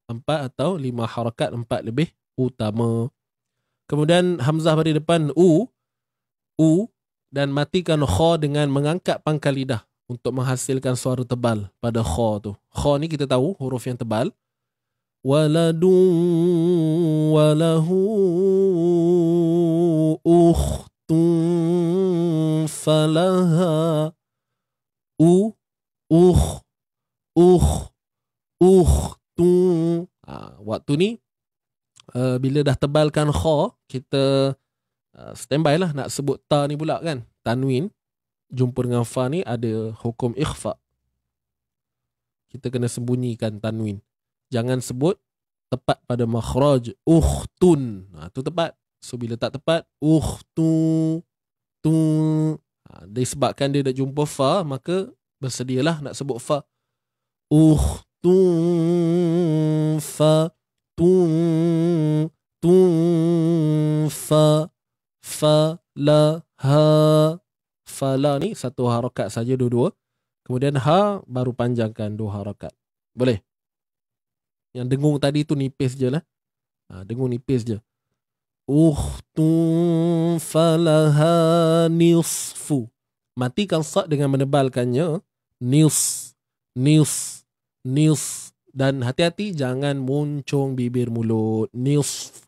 4 atau 5 harakat, 4 lebih utama. Kemudian hamzah pada depan u, dan matikan kha dengan mengangkat pangkal lidah untuk menghasilkan suara tebal pada kha tu. Kha ni kita tahu huruf yang tebal. waladun walahu ukhtun falaha ukhtun. Waktu ni bila dah tebalkan kha, kita standby lah nak sebut ta ni pula kan. Tanwin jumpa dengan fa ni ada hukum ikhfa. Kita kena sembunyikan tanwin. Jangan sebut tepat pada makhraj ukhtun. Tu tepat. So bila tak tepat ukhtu tu, disebabkan dia dah jumpa fa, maka bersedialah nak sebut fa. Ukhtun fa tun fa la ha. Fa la ni satu harakat saja dua-dua. Kemudian ha baru panjangkan dua harakat. Boleh? Yang dengung tadi tu nipis je lah. Dengung nipis je. Ukhtun falaha nisfu. Matikan sad dengan menebalkannya. Nis. Dan hati-hati jangan muncung bibir mulut. Nis.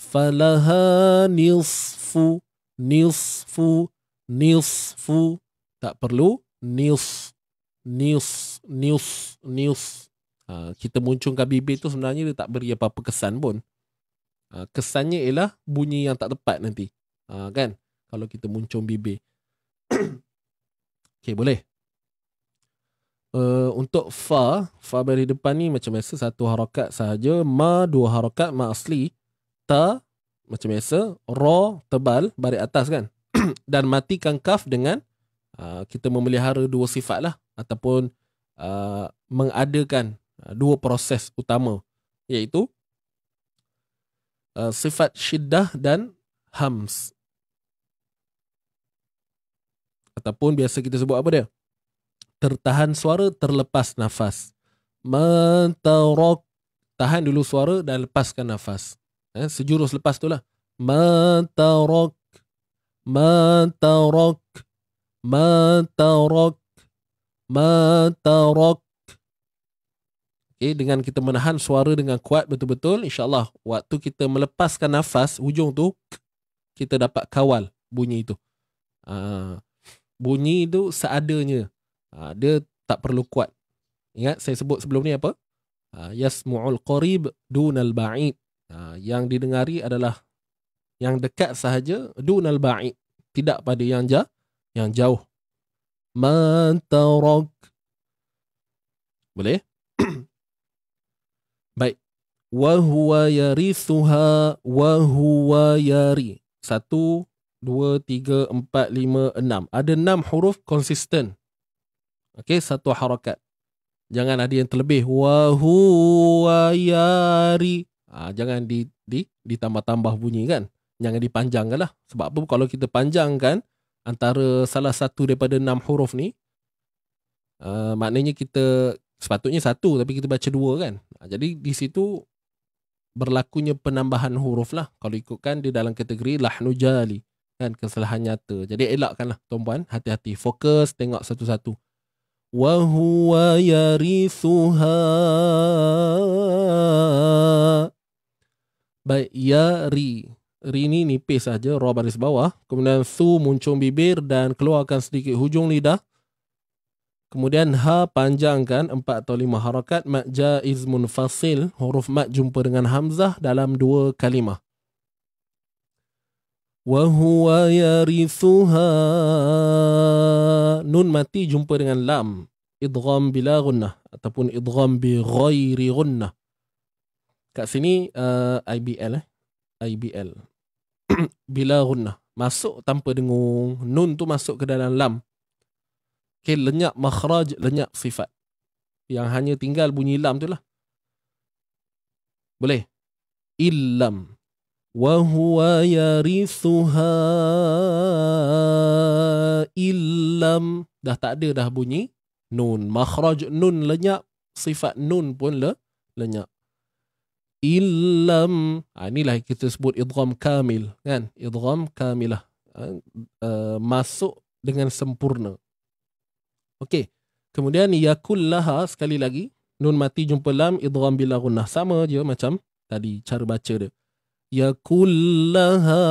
Falaha nisfu. Tak perlu nis. Kita muncungkan bibir tu sebenarnya dia tak beri apa-apa kesan pun. Kesannya ialah bunyi yang tak tepat nanti. Kan? Kalau kita muncung bibir. Okay, boleh. Untuk fa baris depan ni macam biasa satu harakat sahaja. Ma dua harakat, ma asli. Ta macam biasa. Ra tebal baris atas kan. Dan matikan kaf dengan kita memelihara dua sifat lah, ataupun mengadakan dua proses utama, iaitu sifat syiddah dan hams, ataupun biasa kita sebut apa dia, tertahan suara, terlepas nafas. Mantarok, tahan dulu suara dan lepaskan nafas. Sejurus lepas tu lah. Mantarok. Okay, dengan kita menahan suara dengan kuat betul-betul, insyaAllah waktu kita melepaskan nafas, hujung tu kita dapat kawal bunyi itu. Bunyi itu seadanya. Dia tak perlu kuat. Ingat saya sebut sebelum ni apa? Yasmu'ul qarib dunal ba'id. Yang didengari adalah yang dekat sahaja, dunal ba'id, tidak pada yang jauh. Mantarok. Boleh? Baik. Wa huwa yarithuha wa huwa yari. 1 2 3 4 5 6. Ada 6 huruf konsisten. Okey, satu harakat. Jangan ada yang terlebih. Wa huwa yari. Jangan ditambah-tambah bunyi kan. Jangan dipanjangkan lah. Sebab apa? Kalau kita panjangkan antara salah satu daripada 6 huruf ni, maknanya kita sepatutnya satu tapi kita baca 2 kan. Jadi di situ berlakunya penambahan huruf lah. Kalau ikutkan dia dalam kategori lahnu jali kan, kesalahan nyata. Jadi elakkanlah tuan-puan, hati-hati. Fokus tengok satu-satu. Wa huwa yarithuha. Baik, yari. Ri ni nipis saja, ra baris bawah. Kemudian thu muncung bibir dan keluarkan sedikit hujung lidah. Kemudian ha panjangkan 4 atau 5 harakat. Mat jaiz munfasil. Huruf mat jumpa dengan hamzah dalam 2 kalimah. Wa huwa yarithuha. Nun mati jumpa dengan lam. Idgham bila gunnah ataupun idgham bi ghairi gunnah. Kat sini IBL IBL bila gunnah masuk tanpa dengung. Nun tu masuk ke dalam lam. Okay, lenyap makhraj, lenyap sifat. Yang hanya tinggal bunyi lam tu lah. Boleh? Illam. Wa huwa yarithuha illam. Dah tak ada dah bunyi nun. Makhraj nun lenyap, sifat nun pun lenyap. Illam. Inilah kita sebut idgham kamil kan. Idgham kamilah. Masuk dengan sempurna. Okey. Kemudian yakullaha, sekali lagi nun mati jumpa lam idgham bila gunnah, sama je macam tadi cara baca dia. Yakullaha,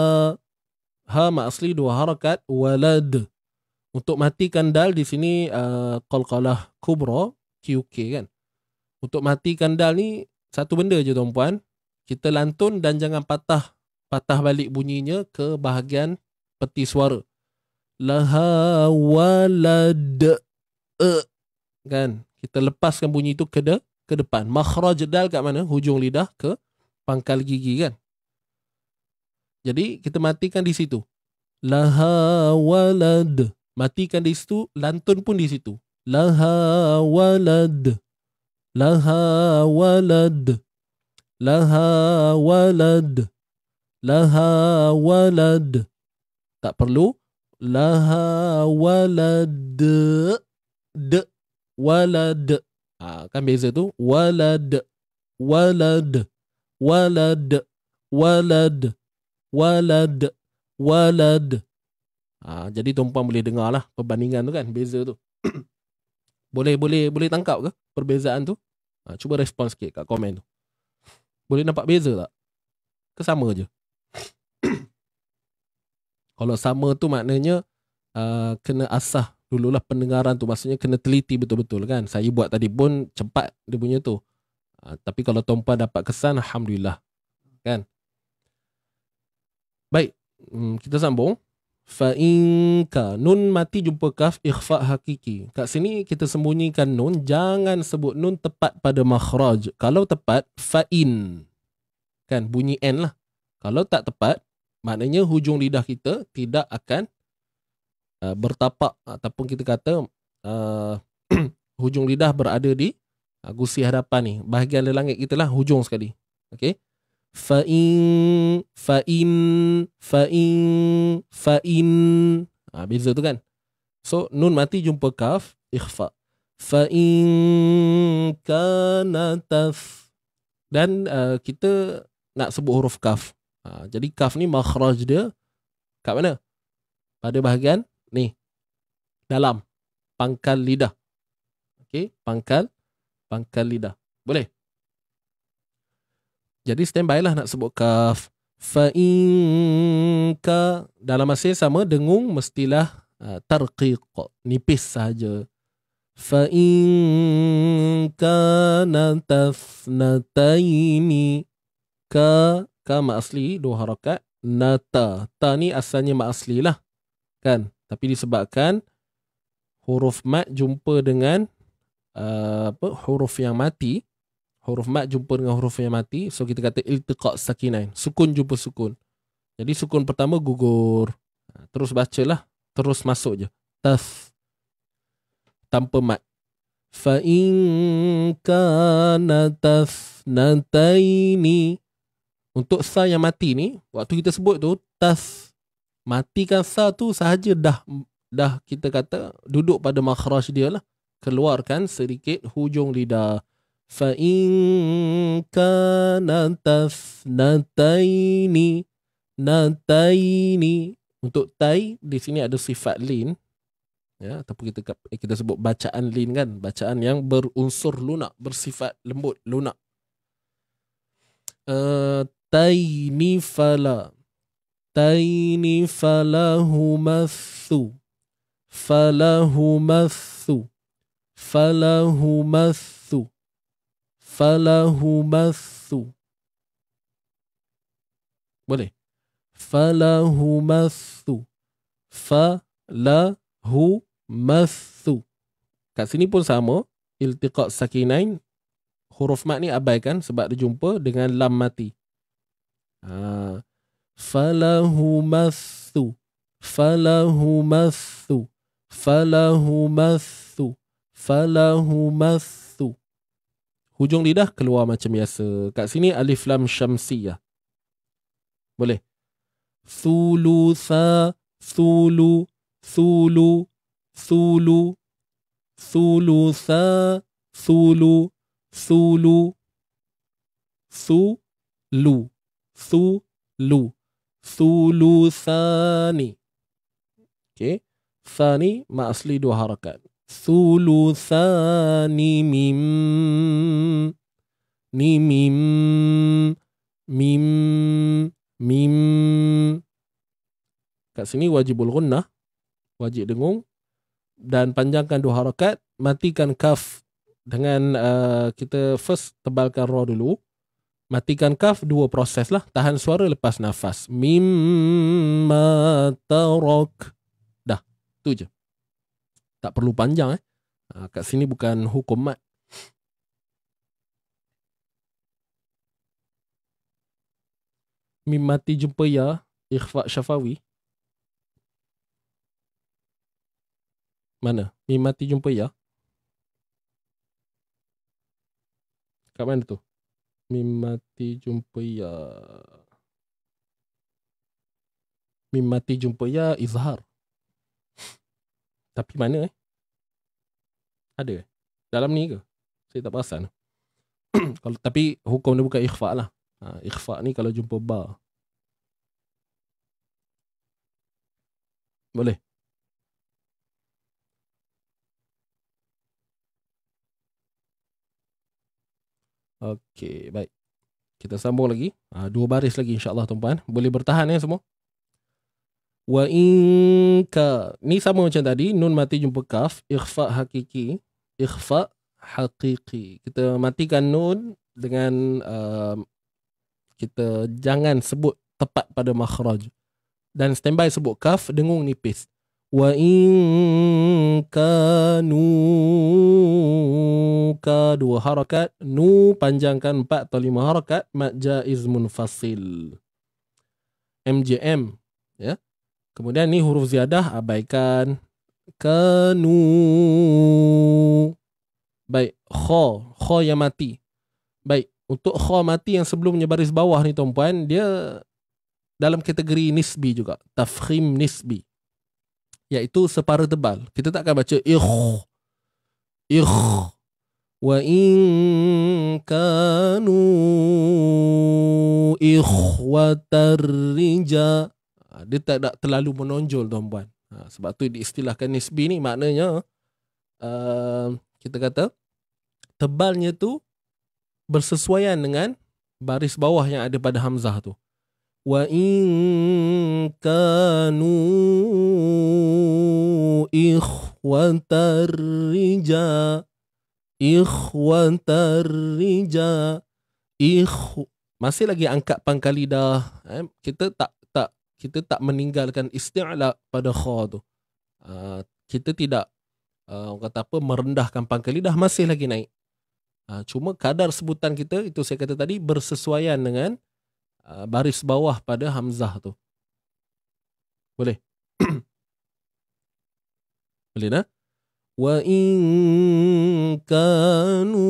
ha mak asli 2 harakat, walad. Untuk matikan dal di sini qalqalah kubra QK kan. Untuk matikan dal ni satu benda je tuan-puan, kita lantun dan jangan patah balik bunyinya ke bahagian peti suara. Laha walad, kan, kita lepaskan bunyi itu ke depan. Makhraj dal kat mana? Hujung lidah ke pangkal gigi kan. Jadi kita matikan di situ. Laha walad, matikan di situ, lantun pun di situ. Laha walad, laha walad, laha walad, laha walad. Tak perlu laha walad, walad. Kan beza tu. Walad, walad, walad, walad, walad, walad. Jadi tuan-puan boleh dengar lah perbandingan tu kan, beza tu. Boleh tangkap ke perbezaan tu? Cuba respon sikit kat komen tu. Boleh nampak beza tak? Ke sama je? Kalau sama tu maknanya kena asah dululah pendengaran tu. Maksudnya kena teliti betul-betul kan. Saya buat tadi pun cepat dia punya tu. Tapi kalau tuan-puan dapat kesan, alhamdulillah. Kan? Baik, kita sambung. Fa'inka, nun mati jumpa kaf, ikhfa hakiki. Kat sini kita sembunyikan nun, jangan sebut nun tepat pada makhraj. Kalau tepat, fa'in. Kan, bunyi n lah. Kalau tak tepat, maknanya hujung lidah kita tidak akan bertapak, ataupun kita kata hujung lidah berada di gusi hadapan ni. Bahagian langit kita lah, hujung sekali. Okey. Fa'in. Beza tu kan. So nun mati jumpa kaf, ikhfa. Fa'in kana taf. Dan kita nak sebut huruf kaf. Jadi kaf ni makhraj dia kat mana? Pada bahagian ni, dalam pangkal lidah. Okey, pangkal lidah. Boleh? Jadi standby lah nak sebut kaf. Fa'inka, dalam masa yang sama dengung mestilah tarqiq, nipis sahaja. Fa'inka natafnataini, ka mak asli 2 harakat, nata, ta ni asalnya mak asli lah kan, tapi disebabkan huruf mat jumpa dengan huruf yang mati. Huruf mat jumpa dengan huruf yang mati, so kita kata iltiqa' sakinain, sukun jumpa sukun. Jadi sukun pertama gugur, terus bacalah, terus masuk je tas tanpa mat. Fa in kana tafnataini, untuk sa yang mati ni, waktu kita sebut tu tas, matikan sa tu sahaja dah kita kata duduk pada makhraj dia lah, keluarkan sedikit hujung lidah. Fa in kana tafnataini, nataini. Untuk tai di sini ada sifat lin, ya, ataupun kita sebut bacaan lin kan, bacaan yang berunsur lunak, bersifat lembut, lunak. Taini fala, taini falahumathu, falahumathu, falahumathu, falahumathu. Boleh? Falahumathu, falahumathu. Kat sini pun sama, iltiqa' sakinain, huruf mat ni abaikan sebab dia jumpa dengan lam mati. Falahumathu, falahumathu, falahumathu, falahumathu. Hujung lidah keluar macam biasa. Kat sini alif lam syamsiyah. Boleh? Thulutha, thulu, thulu, thulu, thulutha, thulu, thulu, thulu, thulu, thuluthani. Okay. Thani ma asli 2 harakat. Thuluthani mim ni mim mim mim. Kat sini wajibul gunnah, wajib dengung, dan panjangkan 2 harakat, matikan kaf dengan kita first tebalkan ra dulu, matikan kaf, 2 proses lah, tahan suara lepas nafas. Mimma tarak. Dah, tu je. Tak perlu panjang kat sini bukan hukum mat. Mim mati jumpa ya, ikhfa syafawi. Mana? Mim mati jumpa ya. Kat mana tu? Mim mati jumpa ya. Mim mati jumpa ya izhar. Tapi mana Ada dalam ni ke? Saya tak perasan. Kalau tapi hukum dia bukan ikhfa lah. Ikhfa ni kalau jumpa ba. Boleh. Okey, baik. Kita sambung lagi. 2 baris lagi insya-Allah tuan-puan. Boleh bertahan semua. Wa inka, ni sama macam tadi, nun mati jumpa kaf, ikhfa hakiki, ikhfa haqiqi. Kita matikan nun dengan kita jangan sebut tepat pada makhraj, dan standby sebut kaf, dengung nipis. Wa in kanu, ka 2 harakat, nu panjangkan 4 atau 5 harakat, mad jaiz munfasil. MJM ya. Kemudian ni huruf ziyadah abaikan. Kanu. Baik, kha yang mati. Baik, untuk kha mati yang sebelumnya baris bawah ni tuan-puan, dia dalam kategori nisbi juga, tafkhim nisbi, iaitu separa tebal. Kita tak akan baca ikh. Wa in kanu ikhwatar rija. Dia tak nak terlalu menonjol tuan-puan. Sebab tu diistilahkan nisbi ni, maknanya kita kata tebalnya tu bersesuaian dengan baris bawah yang ada pada hamzah tu. Wa in kanu ikhwatar rija. Ikhwatar rija. Masih lagi angkat pangkal lidah. Kita tak meninggalkan isti'la pada kha tu. Kita tidak orang kata apa, merendahkan pangkal lidah, masih lagi naik. Cuma kadar sebutan kita, itu saya kata tadi, bersesuaian dengan baris bawah pada hamzah tu. Boleh? Boleh nah? Wa in kanu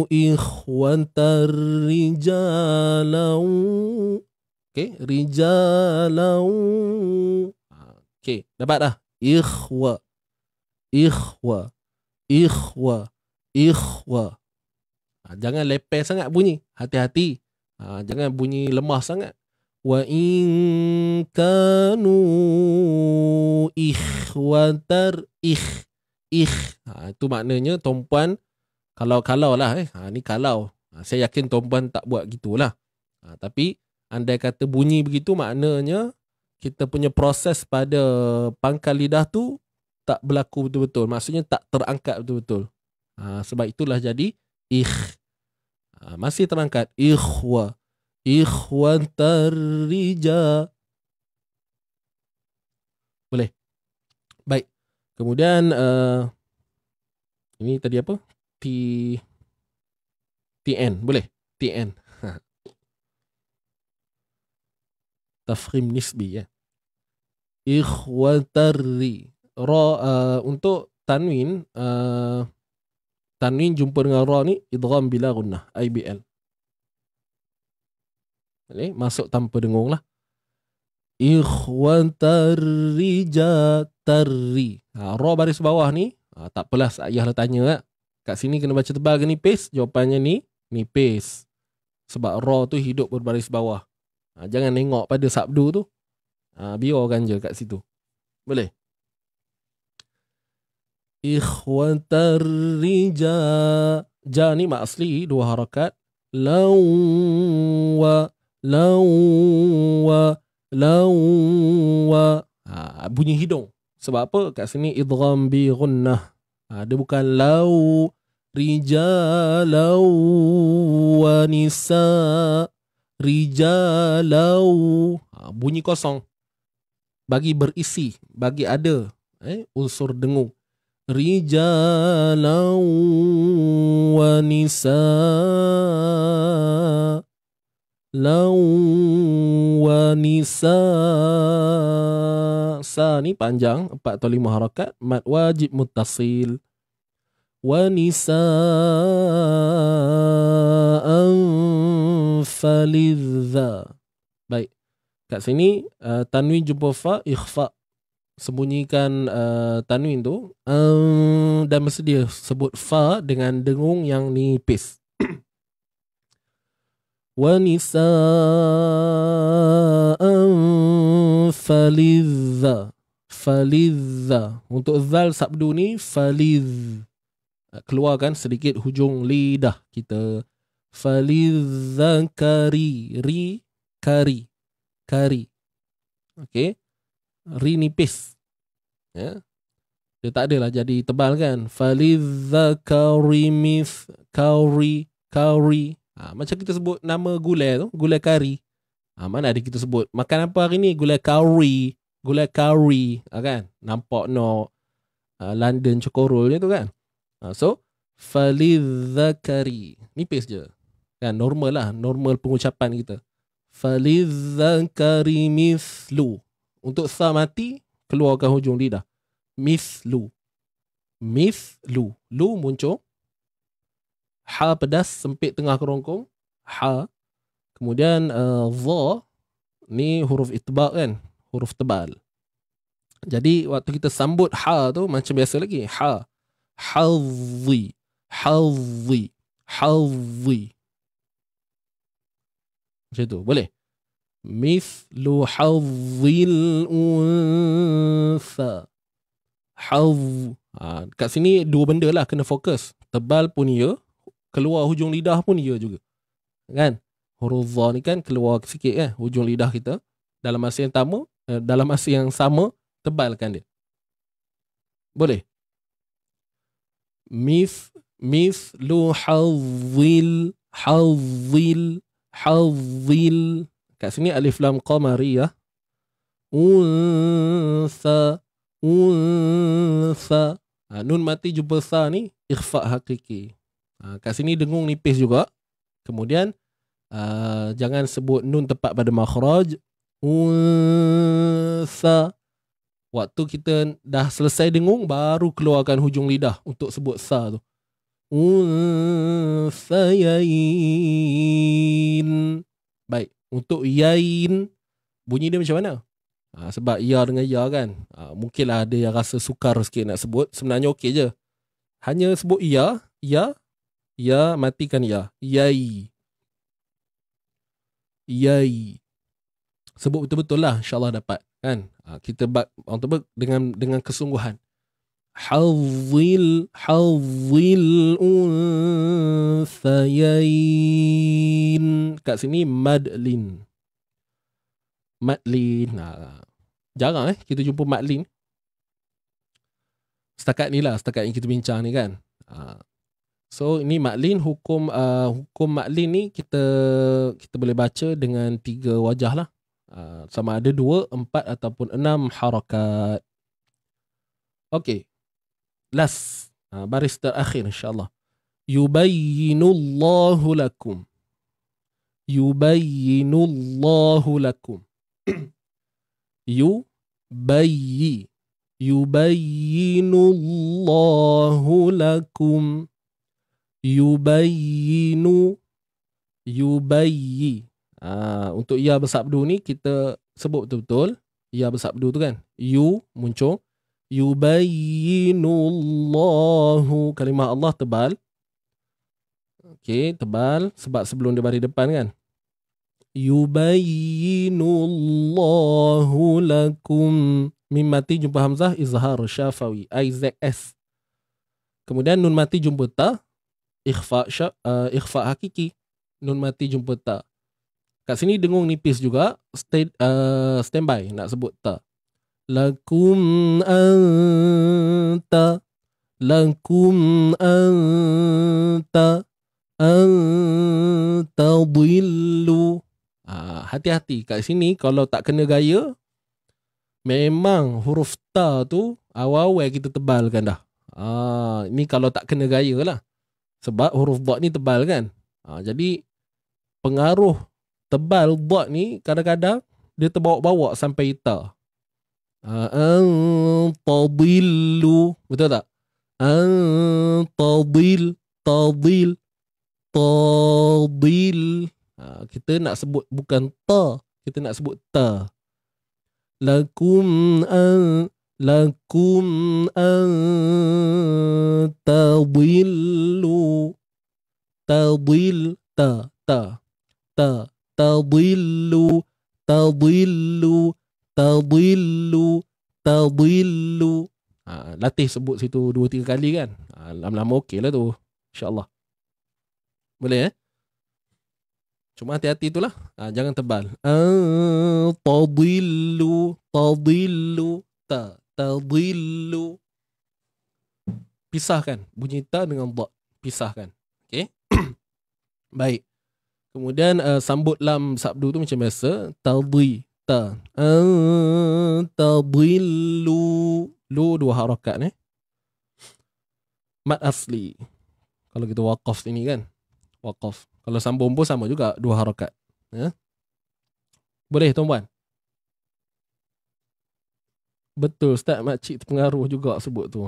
ikhwatar rijalau. Okey, rijalau. Okey, dapat dah. Ikhwa. Jangan lepeh sangat bunyi. Hati-hati. Jangan bunyi lemah sangat. Wa in kanu ikhwatar itu maknanya tuan-puan kalau lah ni kalau. Saya yakin tuan-puan tak buat gitulah. Tapi andai kata bunyi begitu, maknanya kita punya proses pada pangkal lidah tu tak berlaku betul-betul. Maksudnya tak terangkat betul-betul. Sebab itulah jadi masih terangkat. Ikhwatar rija. Boleh. Baik. Kemudian ini tadi apa? TN. Boleh. TN. Tafkhim nisbi ya. Ikhwatarri. Untuk tanwin, tanwin jumpa dengan ra ni idgham bila gunnah, IBL. Masuk tanpa dengung lah. Ikhwatarri jatarri. Ra baris bawah ni tak apalah, ayah lah tanya lah. Kat sini kena baca tebal ke nipis? Jawapannya ni nipis. Sebab ra tu hidup berbaris bawah. Jangan tengok pada sabdu tu. Biarkan je kat situ. Boleh? Ikhwatar rijal. Ja ni mak asli 2 harakat. Lawa. Bunyi hidung. Sebab apa? Kat sini idgham bi gunnah. Dia bukan lau rijalau wa nisa. Rijalau. Bunyi kosong. Bagi berisi, bagi ada unsur dengung. Rijalau wa nisa. Lau wa nisa. Sa ni panjang, 4 atau 5 harakat. Mad wajib muttasil. Wa nisa'an falidha. Baik. Kat sini tanwin jumpa fa, ikhfa. Sembunyikan tanwin tu. Dan mesti dia sebut fa dengan dengung yang nipis. Wa nisa'an falidha. Falidha. Untuk zal sabdu ni falidh. Keluarkan sedikit hujung lidah kita. Falidhakari. Ri, kari. Kari. Okey. Ri nipis. Ya. Dia tak adalah jadi tebal kan. Falidhakari mith. Kauri. Kauri. Macam kita sebut nama gulai tu. Gulai kari. Mana ada kita sebut. Makan apa hari ni? Gulai kauri. Gulai kari. Kan? Nampak no London Chokorol je tu kan. So falidhakari. Nipis je. Kan normal lah. Normal pengucapan kita. Falidhakari mithlu. Untuk sa mati, keluarkan hujung lidah. Mithlu. Mithlu. Lu muncul. Ha pedas, sempit tengah kerongkong. Ha. Kemudian dha. Ni huruf itbaq kan. Huruf tebal. Jadi waktu kita sambut ha tu macam biasa lagi. Ha. Hadhi. Hadhi. Hadhi. Macam tu. Boleh? Mithlu hadhil untha. Hadh. Kat sini 2 benda lah kena fokus. Tebal pun ya. Keluar hujung lidah pun ya juga. Kan? Huruf dha ni kan keluar sikit kan. Hujung lidah kita. Dalam masa yang sama. Tebalkan dia. Boleh? Mithlu hadhil. Hadhil. Hadhil. Kat sini alif lam qamariyah. Untha. Untha. Nun mati jumpa sa ni ikhfa hakiki. Kat sini dengung nipis juga. Kemudian jangan sebut nun tepat pada makhraj. Untha. Waktu kita dah selesai dengung baru keluarkan hujung lidah untuk sebut sa tu. Unthayain. Baik. Untuk yain, bunyi dia macam mana? Sebab ya dengan ya kan. Mungkinlah ada yang rasa sukar sikit nak sebut. Sebenarnya okey je. Hanya sebut ya. Ya. Ya, matikan ya. Yai. Yai. Sebut betul-betul lah. InsyaAllah dapat. Kan? Kita dengan kesungguhan. Hadhil unthayain. Kat sini madlin. Madlin. Jarang kita jumpa madlin. Setakat ni lah, setakat yang kita bincang ni kan. So ini madlin, hukum madlin ni kita boleh baca dengan 3 wajah lah. Sama ada 2, 4 ataupun 6 harakat. Okey. Last. Baris terakhir insyaAllah. Yubayyinullahu lakum. Yubayyinullahu lakum. Yubayyinullahu lakum. Yubayyi. Untuk ya bersabdu ni kita sebut betul-betul. Ya bersabdu tu kan. You muncul. Yubayyinullahu. Kalimah Allah tebal. Okey, tebal. Sebab sebelum dia baris depan kan. Yubayyinullahu lakum. Mim mati jumpa hamzah izhar syafawi IZS. Kemudian nun mati jumpa ta ikhfa hakiki. Nun mati jumpa ta. Kat sini dengung nipis juga, standby nak sebut ta. Lakum anta dhillu. Hati-hati kat sini kalau tak kena gaya, memang huruf ta tu awal-awal kita tebalkan dah. Ini kalau tak kena gaya lah. Sebab huruf dha ni tebal kan. Jadi pengaruh tebal dha ni kadang-kadang dia terbawa-bawa sampai ta. Antadillu. Betul tak? Tadil. Kita nak sebut bukan ta, kita nak sebut ta. Lakum tadillu. Tadil ta tadillu. Latih sebut situ 2-3 kali kan. Lama-lama okey lah tu, insyaAllah. Boleh Cuma hati-hati itulah, jangan tebal. Tadillu tadillu. Pisahkan bunyi ta dengan dha, pisahkan. Okey. Baik. Kemudian sambut lam sabdu tu macam biasa, tadhi ta. Tadillu. Lu 2 harakat Mad asli. Kalau kita waqaf sini kan, waqaf. Kalau sambung pun sama juga 2 harakat. Boleh tuan-puan? Betul, Ustaz, makcik terpengaruh juga sebut tu.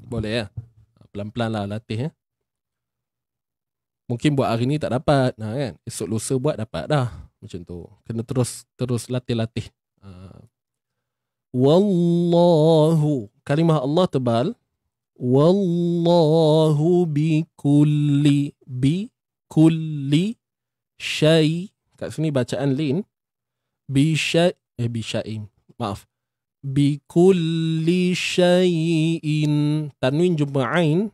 Boleh ya? Pelan-pelan lah latih Mungkin buat hari ni tak dapat, kan? Esok lusa buat dapat dah. Macam tu. Kena terus latih-latih. Wallahu. Kalimah Allah tebal. Wallahu bikulli syai. Kat sini bacaan lin. Bisya'in. Maaf. Bikulli syai'in. Tanwin jumpa ain.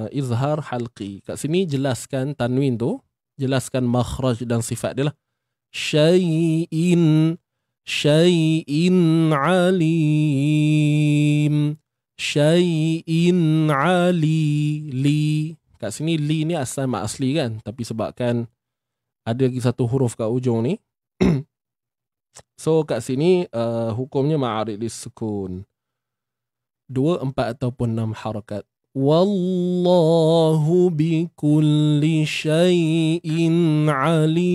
Izhar halqi. Kat sini jelaskan tanwin tu. Jelaskan makhraj dan sifat dia lah. Syai'in alim. Syai'in li. Kat sini li ni asal mak asli kan. Tapi sebabkan ada lagi satu huruf kat ujung ni. So kat sini hukumnya ma'arid sukun. 2, 4 ataupun 6 harakat. Wallahu bikulli syai'in alim.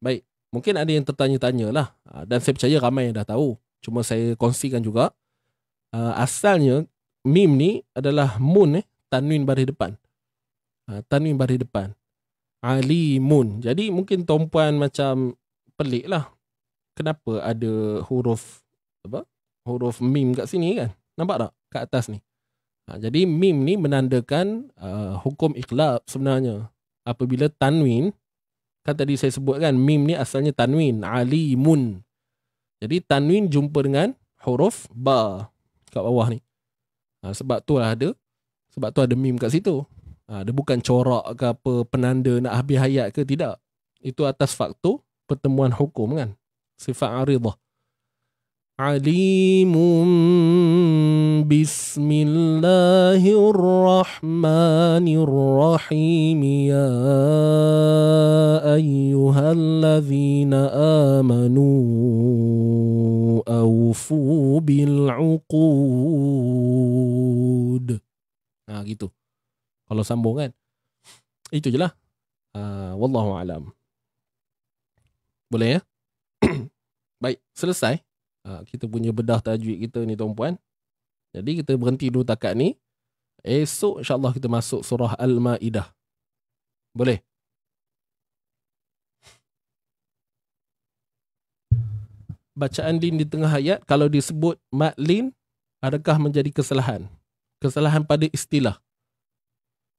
Baik, mungkin ada yang tertanya-tanya lah. Dan saya percaya ramai yang dah tahu. Cuma saya kongsikan juga. Asalnya mim ni adalah mun tanwin baris depan. Tanwin baris depan. Alimun. Jadi mungkin tuan-puan macam pelik lah. Kenapa ada huruf mim kat sini kan? Nampak tak kat atas ni? Jadi mim ni menandakan hukum iqlab sebenarnya. Apabila tanwin, kan tadi saya sebut kan, mim ni asalnya tanwin, alimun. Jadi tanwin jumpa dengan huruf ba kat bawah ni. Sebab tu ada mim kat situ. Dia bukan corak ke apa, penanda nak habis hayat ke, tidak. Itu atas faktor pertemuan hukum kan. Sifat aridah. Alimun bismillahirrahmanirrahim ya ayyuhallazina amanu awfu bil'uqud. Gitu. Kalau sambung kan. Itu je lah. Wallahu alam. Boleh ya? Baik, selesai. Kita punya bedah tajwid kita ni tuan-puan. Jadi kita berhenti dulu takat ni. Esok insyaAllah kita masuk surah Al-Ma'idah. Boleh? Bacaan lin di tengah ayat, kalau disebut mad lin, adakah menjadi kesalahan? Kesalahan pada istilah.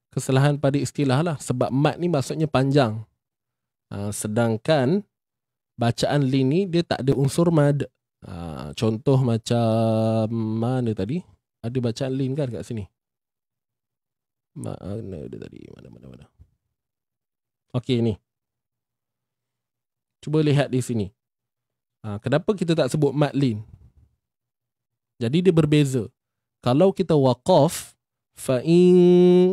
Kesalahan pada istilah lah. Sebab mad ni maksudnya panjang. Sedangkan bacaan lin ni dia tak ada unsur mad. Contoh macam mana tadi? Ada bacaan lin kan kat sini? Mana dia tadi? Mana? Okey, ni. Cuba lihat di sini. Kenapa kita tak sebut mad lin? Jadi dia berbeza. Kalau kita waqaf,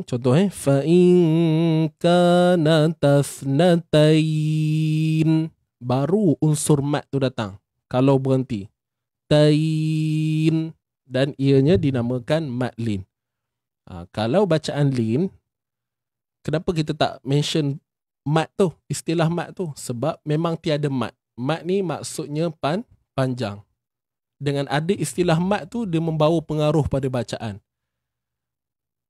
contoh fa'in kana tasnatain, baru unsur mad tu datang. Kalau berhenti, tain, dan ianya dinamakan mad lin. Kalau bacaan lin, kenapa kita tak mention mad tu, istilah mad tu? Sebab memang tiada mad. Mad ni maksudnya panjang. Dengan ada istilah mad tu, dia membawa pengaruh pada bacaan.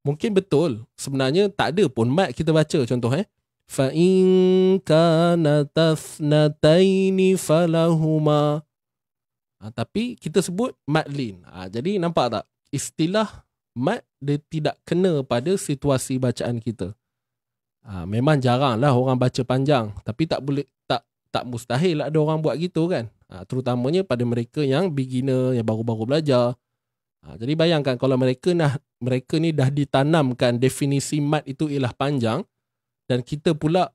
Mungkin betul, sebenarnya tak ada pun mad kita baca. Contoh fa in kana tasnataini falahuma. Tapi kita sebut mad lin. Jadi nampak tak? Istilah mad dia tidak kena pada situasi bacaan kita. Memang jaranglah orang baca panjang, tapi tak mustahil ada orang buat gitu kan. Terutamanya pada mereka yang beginner, yang baru-baru belajar. Jadi bayangkan kalau mereka ni dah ditanamkan definisi mad itu ialah panjang, dan kita pula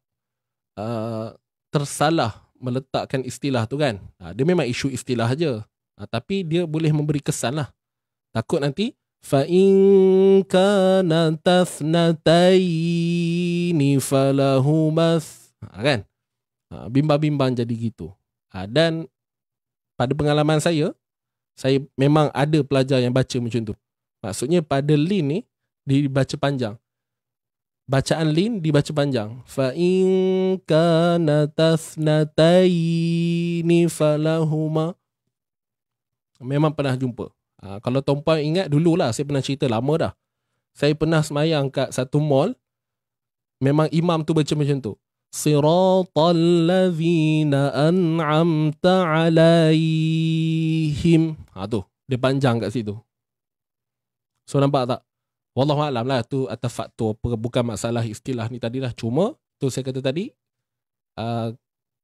tersalah meletakkan istilah tu kan. Dia memang isu istilah aja, tapi dia boleh memberi kesan lah. Takut nanti fa in kana tasnataini falahumas, kan? Bimbang-bimbang jadi gitu. Dan pada pengalaman saya memang ada pelajar yang baca macam tu. Maksudnya pada lin ni dibaca panjang. Bacaan lin dibaca panjang. Fa in kana tasnataini falahuma. Memang pernah jumpa. Kalau tuan-puan ingat dululah, saya pernah cerita lama dah. Saya pernah semayang kat satu mall. Memang imam tu baca macam tu. Siratal ladzina an'amta alaihim. Tu, dia panjang kat situ. So nampak tak? Wallahualam lah, tu atas faktor, bukan masalah istilah ni tadilah. Cuma tu saya kata tadi,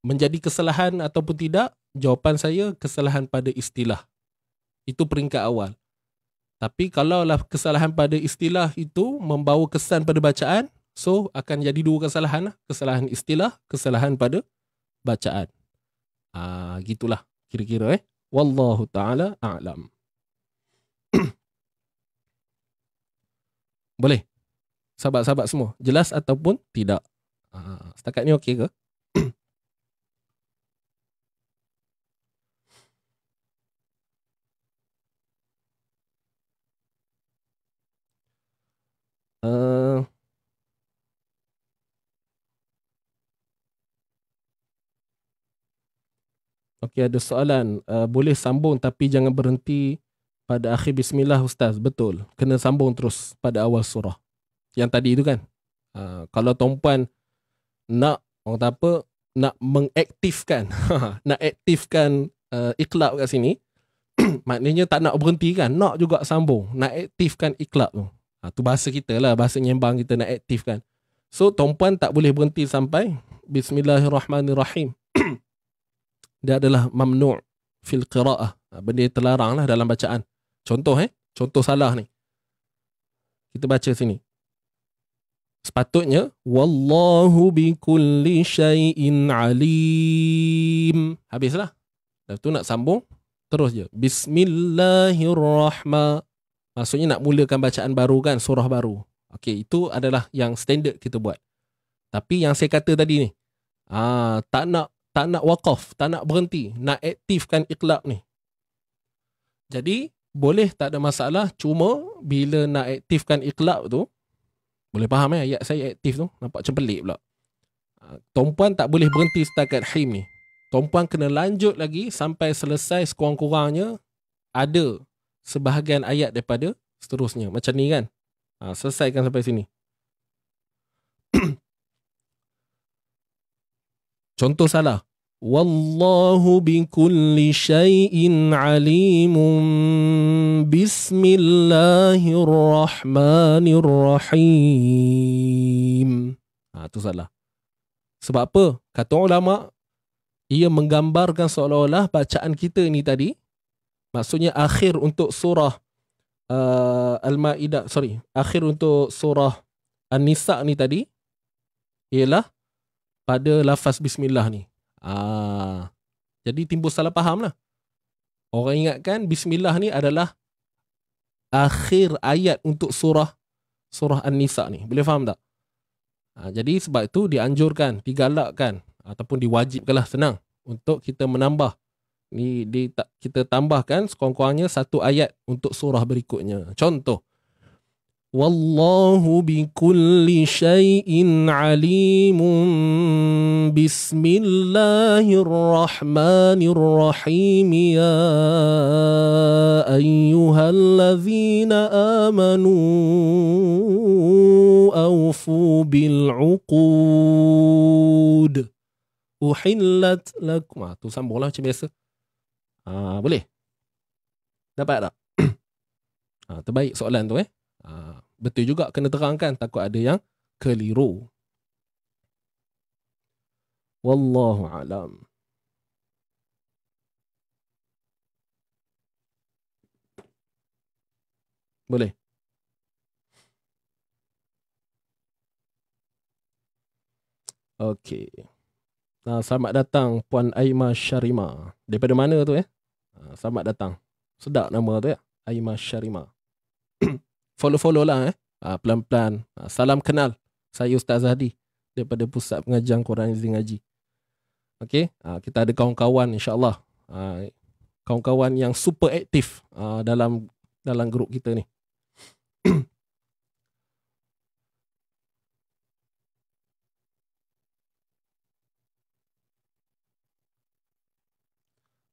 menjadi kesalahan ataupun tidak, jawapan saya kesalahan pada istilah. Itu peringkat awal. Tapi kalaulah kesalahan pada istilah itu membawa kesan pada bacaan, so akan jadi dua kesalahan lah. Kesalahan istilah, kesalahan pada bacaan. Gitulah kira-kira Wallahu ta'ala a'lam. Boleh? Sahabat-sahabat semua, jelas ataupun tidak? Setakat ni okey ke? Okey, ada soalan. Boleh sambung tapi jangan berhenti pada akhir bismillah, Ustaz? Betul. Kena sambung terus pada awal surah. Yang tadi itu kan. Kalau tuan-puan nak, orang tak apa, nak mengaktifkan, nak aktifkan iqlab kat sini, maknanya tak nak berhenti kan. Nak juga sambung. Nak aktifkan iqlab tu. Tu bahasa kita lah, bahasa nyembang kita nak aktifkan. So, tuan-puan tak boleh berhenti sampai Bismillahirrahmanirrahim. Dia adalah mamnu' fil qira'ah. Benda yang terlarang lah dalam bacaan. Contoh contoh salah ni. Kita baca sini. Sepatutnya wallahu bikulli syai'in alim. Habislah. Lepas tu nak sambung terus je. Bismillahirrahmanirrahim. Maksudnya nak mulakan bacaan baru kan, surah baru. Okey, itu adalah yang standard kita buat. Tapi yang saya kata tadi ni, tak nak waqaf, tak nak berhenti, nak aktifkan iqlab ni. Jadi boleh, tak ada masalah. Cuma bila nak aktifkan iqlab tu, boleh faham ayat saya aktif tu, nampak macam pelik pula. Tuan-puan tak boleh berhenti setakat him ni. Tuan-puan kena lanjut lagi sampai selesai sekurang-kurangnya ada sebahagian ayat daripada seterusnya. Macam ni kan. Selesaikan sampai sini. Contoh salah. Wallahu bikulli syai'in alimun. Bismillahirrahmanirrahim. Tu salah. Sebab apa? Kata ulama, ia menggambarkan seolah-olah bacaan kita ni tadi, maksudnya akhir untuk surah Al-Ma'idah, akhir untuk surah An-Nisa ni tadi ialah pada lafaz bismillah ni. Jadi timbul salah faham lah. Orang ingatkan bismillah ni adalah akhir ayat untuk surah An-Nisa ni. Boleh faham tak? Jadi sebab itu dianjurkan, digalakkan ataupun diwajibkanlah, senang, untuk kita menambah. Kita tambahkan sekurang-kurangnya satu ayat untuk surah berikutnya. Contoh, Wallahu bikulli syai'in alimun bismillahirrahmanirrahim ya ayyuhallazina amanu awfu bil'uqud uhillat lakum. Tu sambunglah macam biasa. Boleh? Dapat tak? Terbaik soalan tu betul juga, kena terangkan, takut ada yang keliru. Wallahu alam. Boleh? Okey. Selamat datang Puan Aimah Syarima. Daripada mana tu selamat datang. Sedap nama tu Aimah Syarima. Follow lah pelan-pelan. Salam kenal. Saya Ustaz Zahdi daripada Pusat Pengajian Quran Izin Ngaji. Okey, kita ada kawan-kawan insya-Allah. Kawan-kawan yang super aktif dalam grup kita ni.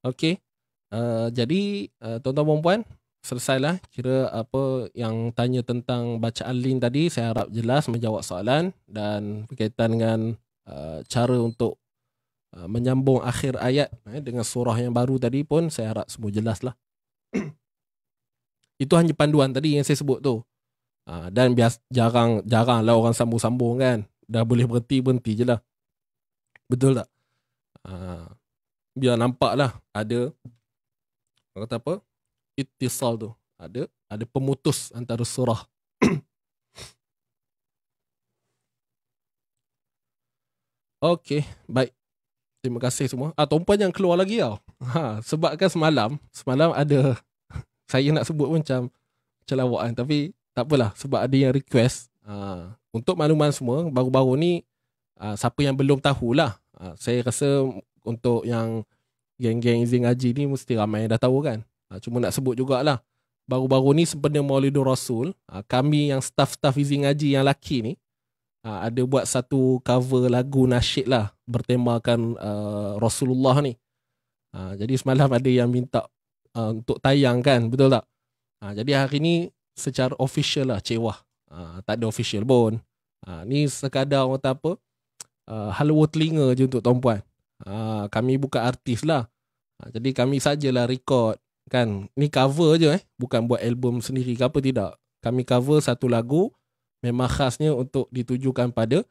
Okey. Jadi tuan-tuan dan puan, selesailah kira apa yang tanya tentang bacaan lin tadi. Saya harap jelas menjawab soalan, dan berkaitan dengan cara untuk menyambung akhir ayat dengan surah yang baru tadi pun saya harap semua jelas lah. Itu hanya panduan tadi yang saya sebut tu. Dan jarang lah orang sambung-sambung kan. Dah boleh berhenti je lah. Betul tak? Biar nampak lah ada, orang kata apa, ittisal tu, ada pemutus antara surah. Okey, baik. Terima kasih semua. Tuan-puan yang keluar lagi tau. Sebab kan semalam ada saya nak sebut pun macam lawak kan, tapi tak apalah sebab ada yang request. Untuk makluman semua, baru-baru ni siapa yang belum tahulah, saya rasa untuk yang geng-geng Izin Ngaji ni mesti ramai yang dah tahu kan. Cuma nak sebut jugalah, baru-baru ni sempena Maulidur Rasul, kami yang staff-staff Izin Ngaji yang laki ni ada buat satu cover lagu nasyid lah bertemakan Rasulullah ni. Jadi semalam ada yang minta untuk tayang kan, betul tak? Jadi hari ni secara official lah, cewah. Tak ada official pun. Ni sekadar orang kata apa, halwa telinga je untuk tuan-puan. Kami bukan artis lah. Jadi kami sajalah record kan. Ni cover je bukan buat album sendiri ke apa, tidak. Kami cover satu lagu memang khasnya untuk ditujukan pada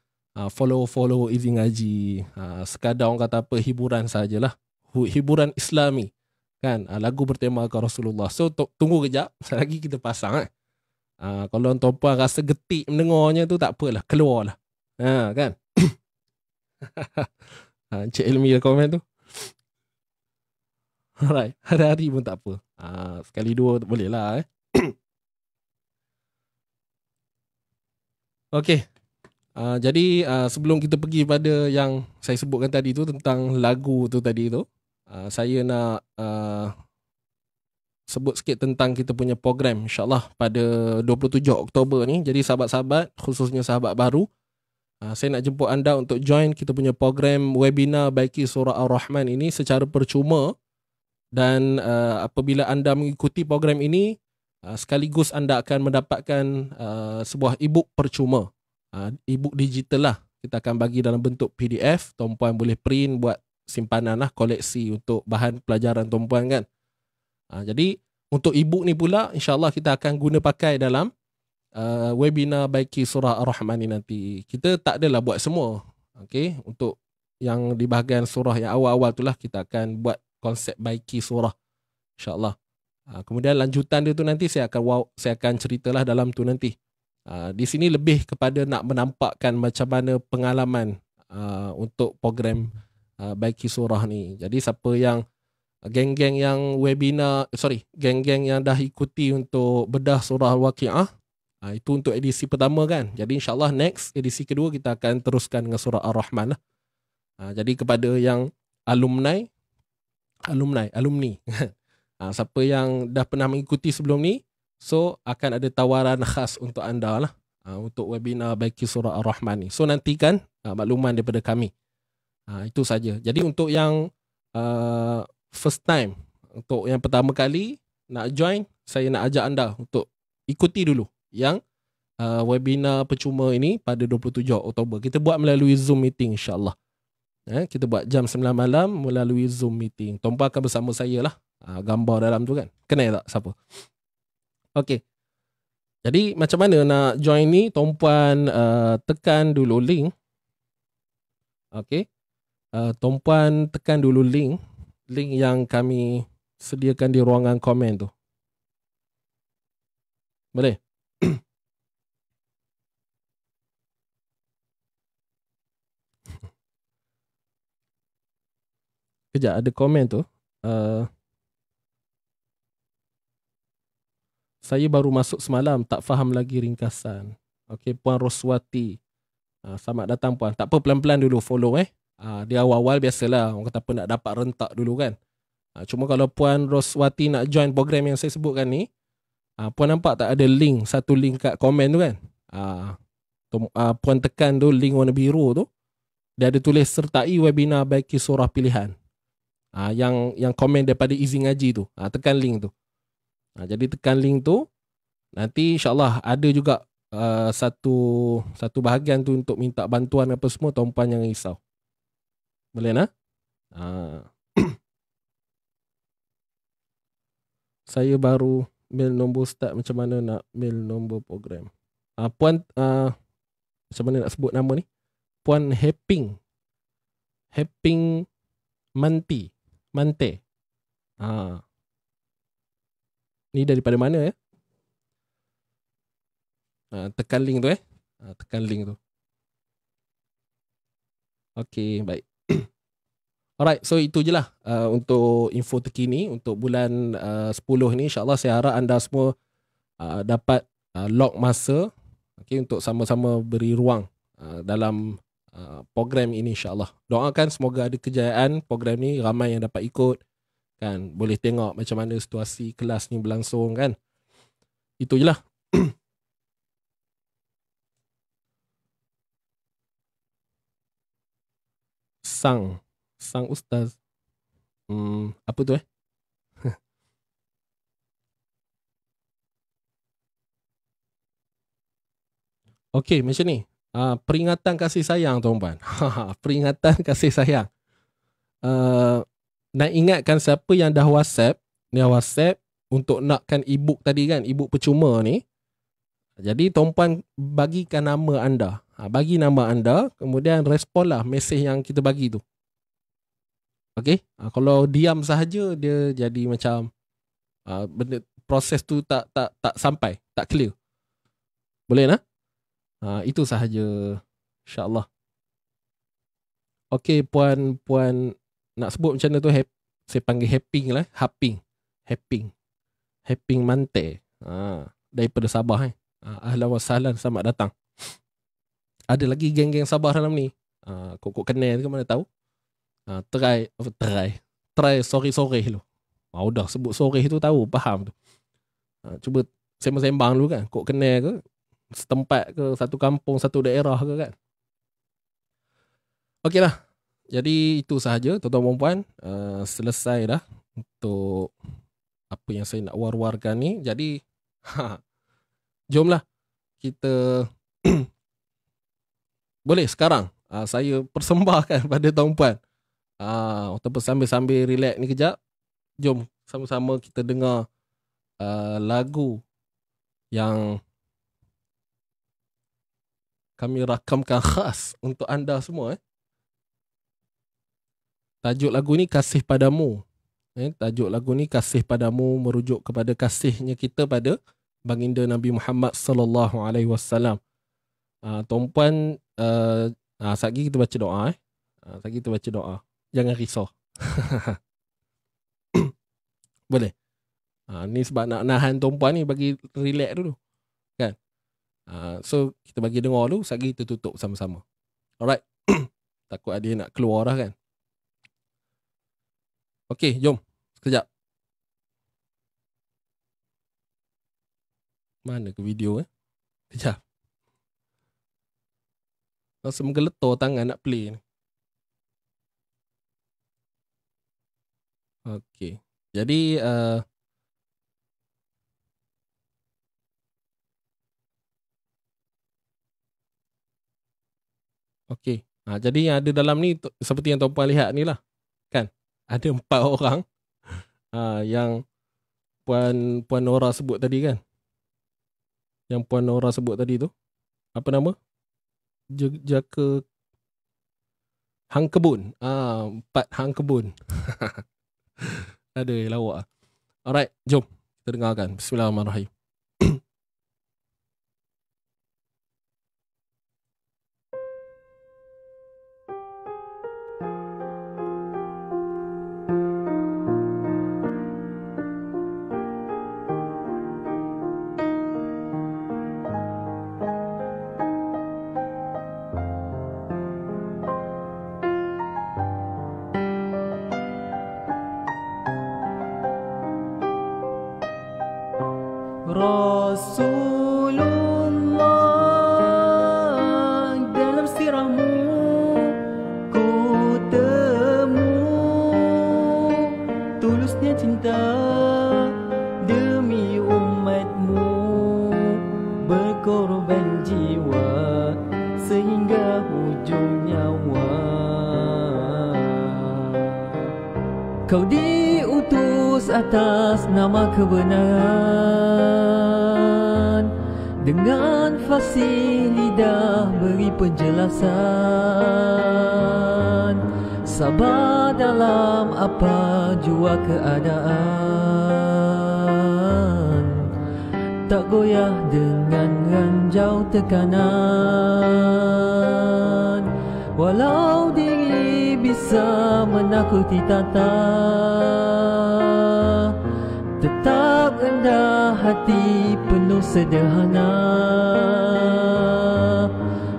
follow Izin Ngaji. Sekadar orang kata apa, hiburan sajalah. Hiburan Islami kan. Lagu bertemakan Rasulullah. So tunggu kejap, lagi kita pasang kalau tuan-puan rasa getik mendengarnya tu, tak apalah, keluarlah. Kan. Encik Ilmi komen tu. Alright, hari-hari pun tak apa. Sekali dua boleh lah Okey. Jadi sebelum kita pergi pada yang saya sebutkan tadi tu tentang lagu tu tadi tu, saya nak sebut sikit tentang kita punya program insyaAllah pada 27 Oktober ni. Jadi sahabat-sahabat, khususnya sahabat baru, saya nak jemput anda untuk join kita punya program webinar Baiki Surah Ar-Rahman ini secara percuma. Dan apabila anda mengikuti program ini, sekaligus anda akan mendapatkan sebuah e-book percuma. E-book digital lah. Kita akan bagi dalam bentuk PDF. Tuan-puan boleh print buat simpanan lah, koleksi untuk bahan pelajaran tuan-puan kan. Jadi untuk e-book ni pula insyaAllah kita akan guna pakai dalam webinar Baiki Surah Ar-Rahman ni nanti. Kita tak adalah buat semua. Okey, untuk yang di bahagian surah yang awal-awal itulah kita akan buat konsep baiki surah insya-Allah. Kemudian lanjutan dia tu nanti saya akan ceritalah dalam tu nanti. Di sini lebih kepada nak menampakkan macam mana pengalaman untuk program baiki surah ni. Jadi siapa yang geng-geng yang geng-geng yang dah ikuti untuk bedah surah Al-Waqiah, itu untuk edisi pertama kan. Jadi insya-Allah next edisi kedua kita akan teruskan dengan surah Ar-Rahman lah. Jadi kepada yang alumni siapa yang dah pernah mengikuti sebelum ni, so akan ada tawaran khas untuk anda lah, untuk webinar baiki surah Ar-Rahman ni. So nantikan makluman daripada kami. Itu saja. Jadi untuk yang first time, untuk yang pertama kali nak join, saya nak ajak anda untuk ikuti dulu yang webinar percuma ini pada 27 Oktober. Kita buat melalui Zoom meeting insya-Allah. Kita buat jam 9 malam melalui Zoom meeting. Tuan-puan akan bersama saya lah. Gambar dalam tu kan. Kenal tak siapa? Okey. Jadi macam mana nak join ni? Tuan-puan tekan dulu link. Okey. Tuan-puan tekan dulu link yang kami sediakan di ruangan komen tu. Boleh? Kejap, ada komen tu. Saya baru masuk semalam, tak faham lagi ringkasan. Okey, Puan Roswati. Selamat datang Puan. Tak apa, pelan-pelan dulu follow Di awal-awal biasalah, orang kata apa nak dapat rentak dulu kan. Cuma kalau Puan Roswati nak join program yang saya sebutkan ni, Puan nampak tak ada link, satu link kat komen tu kan. Puan tekan tu link warna biru tu. Dia ada tulis sertai webinar baiki surah pilihan. Yang komen daripada Izzy Ngaji tu. Tekan link tu. Jadi tekan link tu, nanti insyaAllah ada juga satu bahagian tu untuk minta bantuan apa semua. Tuan-puan jangan risau. Boleh nak? Saya baru mail nombor start, macam mana nak mail nombor program. Puan macam mana nak sebut nama ni? Puan Happing Mante. Ni daripada mana tekan link tu tekan link tu. Okey, baik. Alright, so itu je lah untuk info terkini untuk bulan 10 ni. InsyaAllah saya harap anda semua dapat lock masa untuk sama-sama beri ruang dalam program ini insyaAllah. Doakan semoga ada kejayaan program ni, ramai yang dapat ikut kan. Boleh tengok macam mana situasi kelas ni berlangsung kan. Itu je lah. Sang Ustaz. Apa tu Okey, macam ni. Peringatan kasih sayang tuan-puan. Peringatan kasih sayang. Nak ingatkan siapa yang dah WhatsApp untuk nakkan e-book tadi kan, e-book percuma ni. Jadi tuan-puan bagikan nama anda. Bagi nama anda, kemudian responlah mesej yang kita bagi tu. Okey? Kalau diam sahaja, dia jadi macam benda proses tu tak sampai, tak clear. Boleh nak? Itu sahaja, insya-Allah. Okey, puan nak sebut macam mana tu? Saya panggil Happing Mante. Daripada Sabah ahlan wa sahlan, selamat datang. Ada lagi geng-geng Sabah dalam ni. Kok kenal ke mana tahu? Try sore lu. Dah sebut sore tu tahu, faham tu. Cuba sembang dulu kan. Kok kenal ke? Setempat ke, satu kampung, satu daerah ke kan. Okeylah. Jadi itu sahaja tuan-tuan dan puan. Selesai dah untuk apa yang saya nak war-warkan ni. Jadi jomlah kita boleh sekarang saya persembahkan pada tuan-puan. Ataupun sambil relax ni kejap. Jom sama-sama kita dengar lagu yang kami rakamkan khas untuk anda semua. Tajuk lagu ni Kasih Padamu. Tajuk lagu ni Kasih Padamu merujuk kepada kasihnya kita pada baginda Nabi Muhammad sallallahu alaihi wasallam. Tuan-puan, sekejap lagi kita baca doa. Sekejap lagi kita baca doa. Jangan risau. Boleh? Ni sebab nak nahan tuan-puan ni bagi relax dulu. Kan? So, kita bagi dengar dulu. Sekejap lagi kita tutup sama-sama. Alright? Takut ada yang nak keluar dah kan? Okey, jom. Sekejap. Mana ke video Sekejap. Rasa menggeletar tangan nak play ni. Okey. Jadi okey. Jadi yang ada dalam ni seperti yang tuan-puan lihat ni lah. Kan? Ada 4 orang yang Puan Nora sebut tadi kan. Yang Puan Nora sebut tadi tu. Apa nama? Jaka Hang Kebun. 4 Hang Kebun. Aduh, lawak. Alright, jom kita dengarkan. Bismillahirrahmanirrahim. Rasulullah, dalam sirahmu ku temu tulusnya cinta demi umatmu, berkorban jiwa sehingga hujung nyawa. Kau diutus atas nama kebenaran, dengan fasih lidah beri penjelasan, sabar dalam apa jua keadaan, tak goyah dengan ranjau tekanan, walau diri bisa menakuti tata, tetap rendah hati penuh sederhana,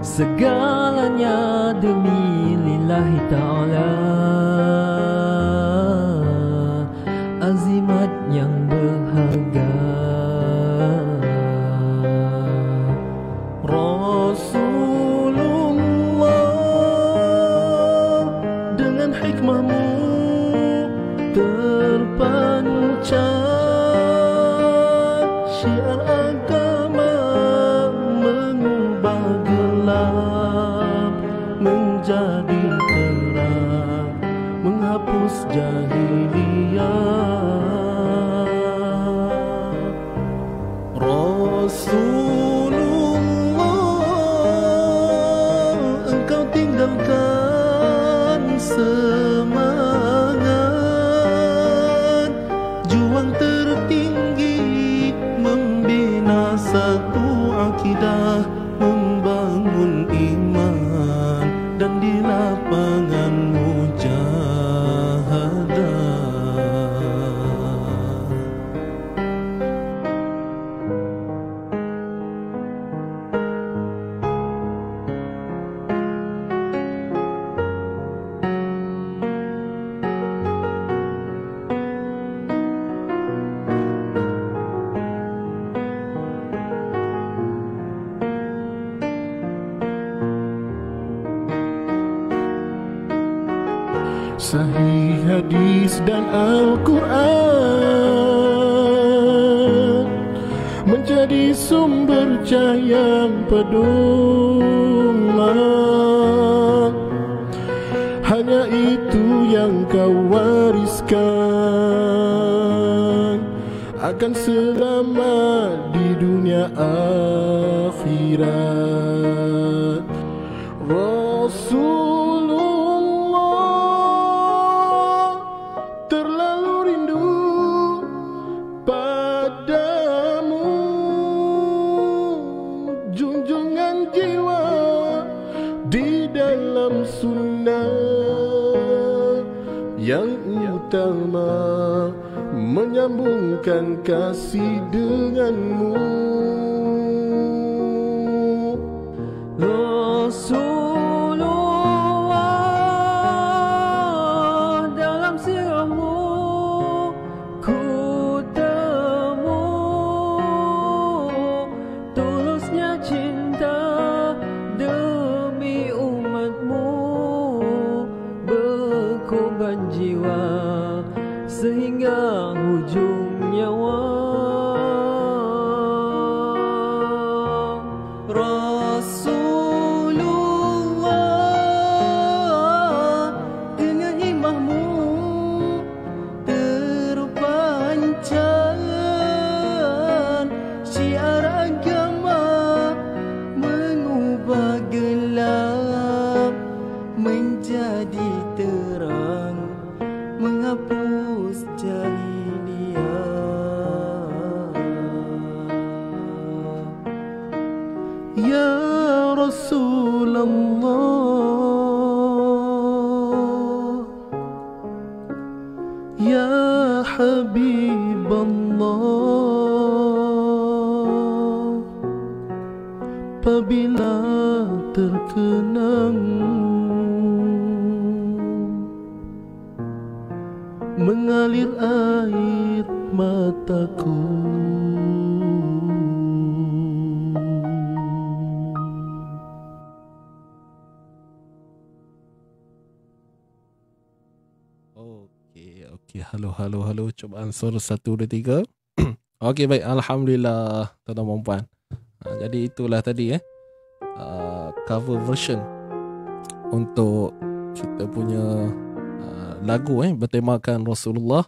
segalanya demi lillahi ta'ala, azimat yang berharga. Rasulullah, dengan hikmahmu terpancar syiar agama, mengubah gelap menjadi terang, menghapus jahiliyah. Rasulullah, engkau tinggalkan semangat, juang tertinggi membina satu akidah, membangun iman dan di lapangan mujahadah. Sahih hadis dan Al-Quran menjadi sumber cahaya pedoman, hanya itu yang kau wariskan, akan selamat di dunia akhirat. menyambungkan kasih denganmu. Rasulullah, dalam sirahmu ku temu tulusnya cinta demi umatmu, berkorban jiwa sehingga hujung nyawa. Rasulullah, dengan himahmu terpancar syiar agama, mengubah gelap menjadi terang, menghapus jahiliyah. Ya Rasulullah, Ya Habiballah, apabila terkenang mengalir air mataku. Okey. Halo. Cubaan suara 1, 2, 3. Okey, baik. Alhamdulillah, tuan-tuan dan puan. Jadi itulah tadi cover version untuk kita punya lagu bertemakan Rasulullah.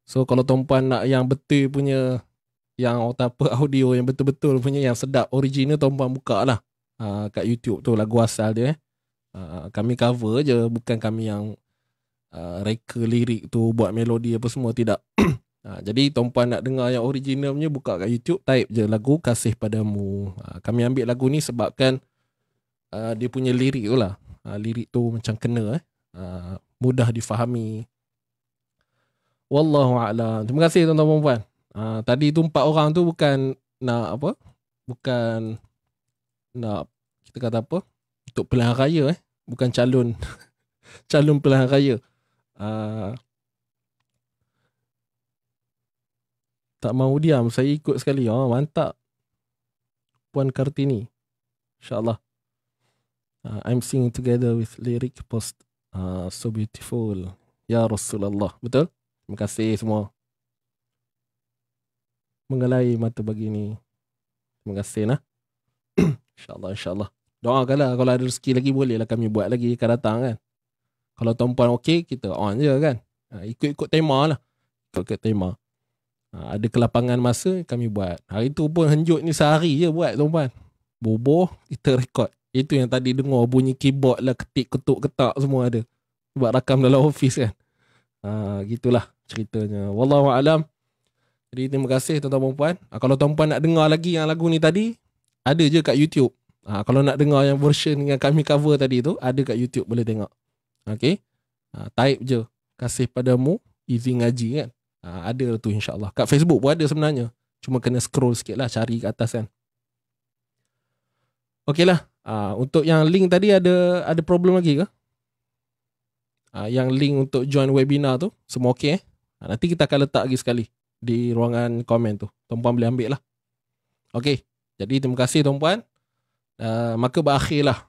So kalau tuan-puan nak yang betul punya, yang audio yang betul-betul punya, yang sedap original, tuan-puan buka lah kat YouTube tu lagu asal dia. Kami cover je, bukan kami yang reka lirik tu, buat melodi apa semua, tidak. Jadi tuan-puan nak dengar yang original punya, buka kat YouTube, type je lagu Kasih Padamu. Kami ambil lagu ni sebabkan dia punya lirik tu lah. Lirik tu macam kena mudah difahami. Wallahu a'lam. Terima kasih tuan-tuan dan puan. Tadi tu 4 orang tu bukan nak apa? Bukan nak, kita kata apa? Untuk pilihan raya bukan calon calon pilihan raya. Tak mau diam, saya ikut sekali. Mantap Puan Kartini, InsyaAllah. I'm singing together with lyric post. So beautiful ya Rasulullah. Betul? Terima kasih semua. Mengalai mata begini. Terima kasih nah. InsyaAllah. Doakanlah kalau ada rezeki lagi, bolehlah kami buat lagi akan datang kan. Kalau tuan-puan okey, kita on je kan. Ikut tema lah. Ikut tema. Ada kelapangan masa, kami buat. Hari tu pun Henjut ni sehari je buat tuan-puan. Boboh, kita rekod. Itu yang tadi dengar bunyi keyboard lah, ketik, ketuk, ketak semua ada. Buat rakam dalam office kan. Gitulah ceritanya. Wallahu a'lam. Jadi terima kasih tuan-tuan dan puan. Kalau tuan-puan nak dengar lagi yang lagu ni tadi, ada je kat YouTube. Kalau nak dengar yang version yang kami cover tadi tu, ada kat YouTube, boleh tengok. Okay. Type je Kasih Padamu Easy Ngaji kan. Ada tu insyaAllah. Kat Facebook pun ada sebenarnya. Cuma kena scroll sikit lah, cari kat atas kan. Okey lah. Untuk yang link tadi ada problem lagi ke? Yang link untuk join webinar tu semua okey nanti kita akan letak lagi sekali di ruangan komen tu. Tuan-puan boleh ambil lah. Okey. Jadi terima kasih tuan-puan. Maka berakhirlah.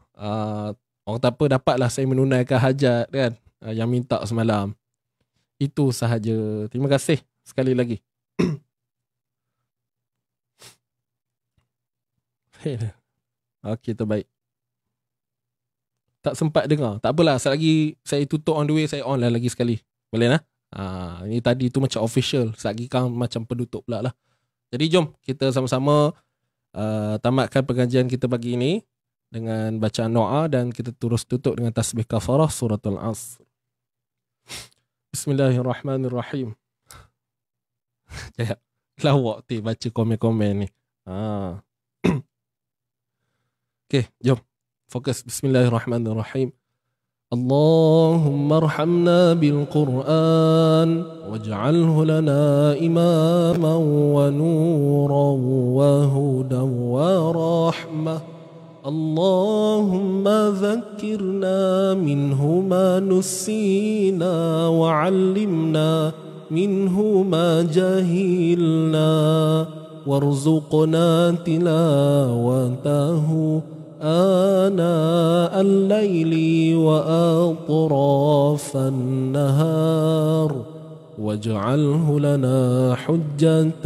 Orang tak apa, dapatlah saya menunaikan hajat kan. Yang minta semalam. Itu sahaja. Terima kasih sekali lagi. Okey, terbaik. Tak sempat dengar. Tak apalah, sekali lagi saya tutup on the way, saya on lah lagi sekali. Boleh lah? Ini tadi tu macam official. Sekali kan macam penutup pula lah. Jadi jom kita sama-sama tamatkan pengajian kita pagi ini dengan bacaan doa dan kita terus tutup dengan tasbih kafarah suratul Asr. Bismillahirrahmanirrahim. Jaya. Lawak tu baca komen-komen ni. Okay, jom. Fokus. Bismillahirrahmanirrahim. اللهم ارحمنا بالقرآن واجعله لنا إماما ونورا وهدى ورحمة اللهم ذكرنا منه ما نسينا وعلمنا منه ما جهلنا وارزقنا تلاوته آناء الليل وأطراف النهار واجعله لنا حجة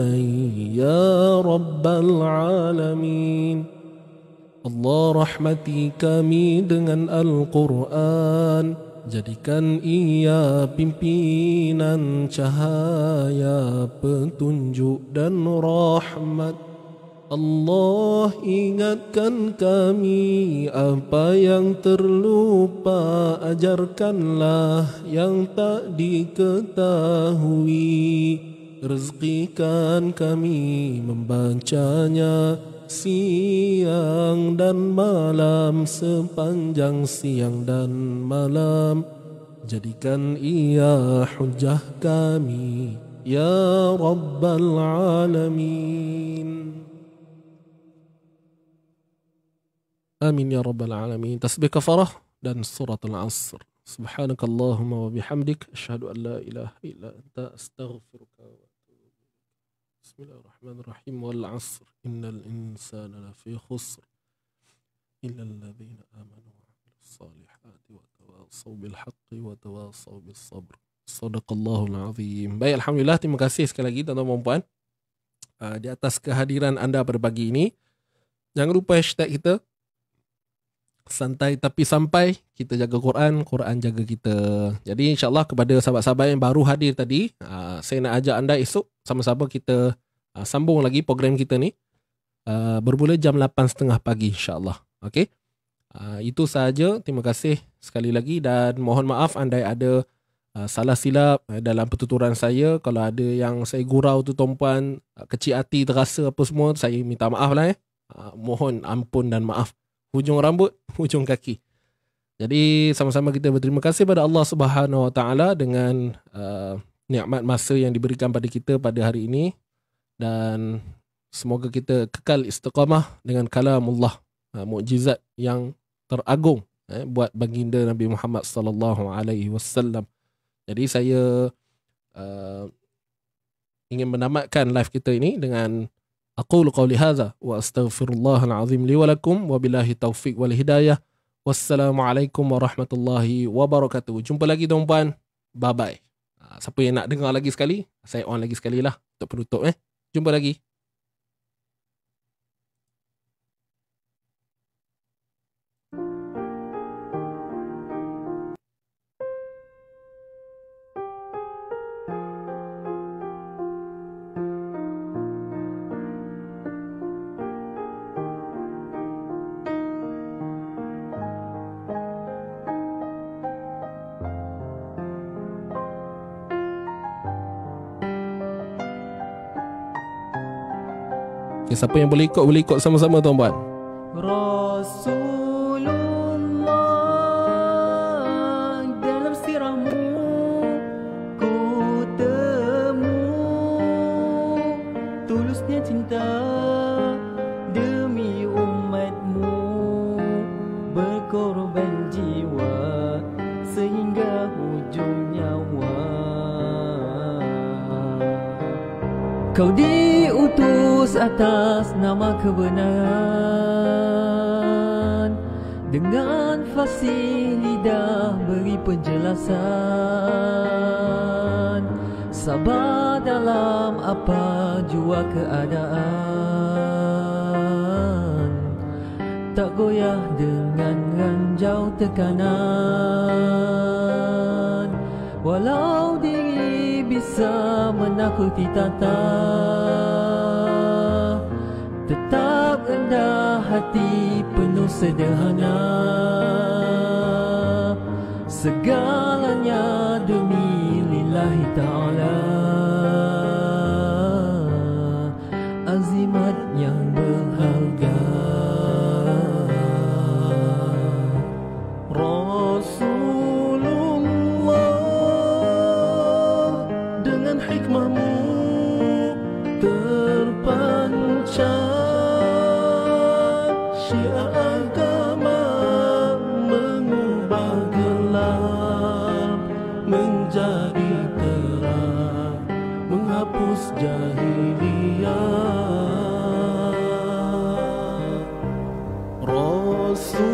يا رب العالمين. Allah rahmati kami dengan Al-Quran, jadikan ia pimpinan cahaya, petunjuk dan rahmat. Allah ingatkan kami apa yang terlupa, ajarkanlah yang tak diketahui. Rezekikan kami membacanya siang dan malam, sepanjang siang dan malam. Jadikan ia hujah kami ya Rabbal Alamin. Amin ya Rabbal Alamin. Tasbih kafarah dan surat Al-Asr. Subhanakallahumma wa bihamdik, asyhadu an la ilaha illa anta, astaghfiruka wa atubu ilaik. Bismillahirrahmanirrahim. Wal 'asr innal insana lafi khusr illa alladhina amanu wa 'amilus salihati wa tawasaw bil haqqi wa tawasaw bis sabr. Shadaqallahul azim. Baik, alhamdulillah, terima kasih sekali lagi tuan-tuan dan puan di atas kehadiran anda pada pagi ini. Jangan lupa hashtag kita santai tapi sampai, kita jaga Quran, Quran jaga kita. Jadi insyaAllah kepada sahabat-sahabat yang baru hadir tadi, saya nak ajak anda esok sama-sama kita sambung lagi program kita ni, bermula jam 8.30 pagi insyaAllah. Okay? Itu sahaja. Terima kasih sekali lagi dan mohon maaf andai ada salah silap dalam pertuturan saya. Kalau ada yang saya gurau tu tuan-puan, kecil hati terasa apa semua, saya minta maaf lah. Mohon ampun dan maaf. Hujung rambut, hujung kaki. Jadi sama-sama kita berterima kasih pada Allah Subhanahu Wa Taala dengan nikmat masa yang diberikan pada kita pada hari ini, dan semoga kita kekal istiqamah dengan kalamullah, mukjizat yang teragung buat baginda Nabi Muhammad sallallahu alaihi wasallam. Jadi saya ingin menamatkan live kita ini dengan aqulu qawli hadza wa astaghfirullahal azim li wa lakum wa billahi taufiq wal hidayah. Wassalamualaikum warahmatullahi wabarakatuh. Jumpa lagi tuan-puan. Bye bye. Siapa yang nak dengar lagi sekali, saya on lagi sekali lah untuk penutup. Jumpa lagi. Okay, siapa yang boleh ikut sama-sama tuan-puan. Rasulullah, dalam sirahmu ku temu tulusnya cinta demi umatmu, berkorban jiwa sehingga ujung nyawa. Kau diutus atas nama kebenaran, dengan fasih lidah beri penjelasan, sabar dalam apa jua keadaan, tak goyah dengan ranjau tekanan, walau diri bisa menakuti tata, tetap rendah hati penuh sederhana, segalanya demi lillahi ta'ala, azimat yang berharga. Rasul imahmu terpancar, syiar agama mengubah gelap menjadi terang, menghapus jahiliyah. Rasulullah,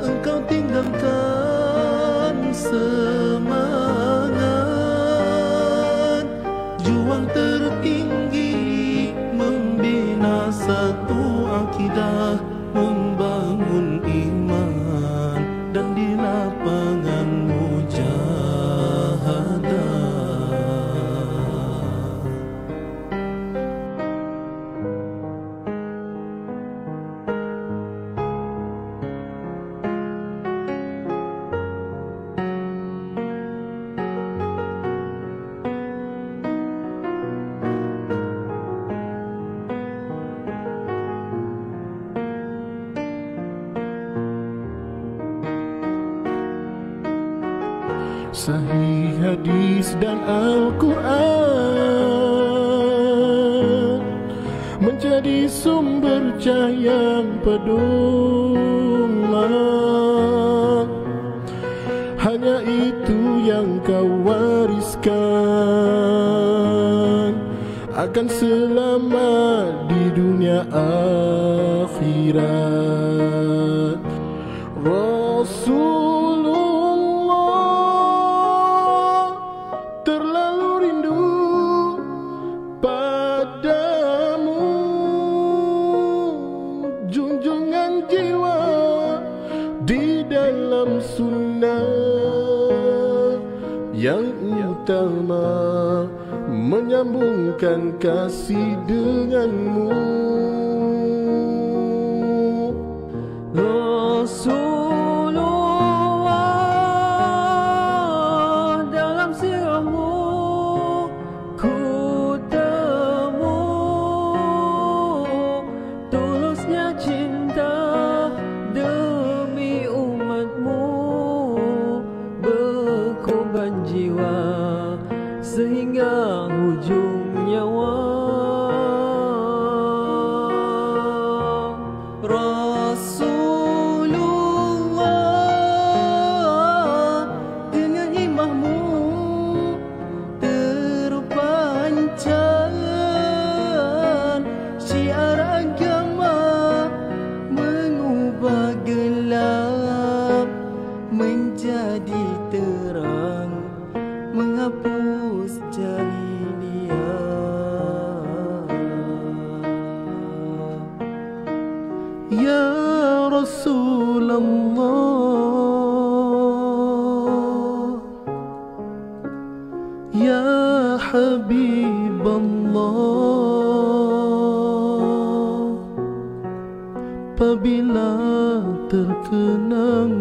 engkau tinggalkan semangat, juang tertinggi membina satu akidah, membangun iman dan di lapangan mujahadah. Sahih hadis dan Al-Quran menjadi sumber cahaya pedoman. Hanya itu yang kau wariskan, akan selamat di dunia akhirat. Rasulullah, terlalu rindu padamu, junjungan jiwa di dalam sunnah yang utama, menyambungkan kasih denganmu. Rasulullah, dalam sirahmu ku temu tulusnya cinta demi umatmu, berkorban jiwa sehingga hujung nyawa. Rasulullah, dengan imahmu terpancar, syiar agama mengubah gelap menjadi terang, menghapus jahiliyah. Ya Rasulullah, Ya Habiballah, apabila terkenang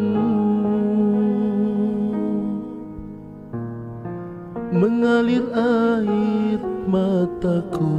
mengalir air mataku,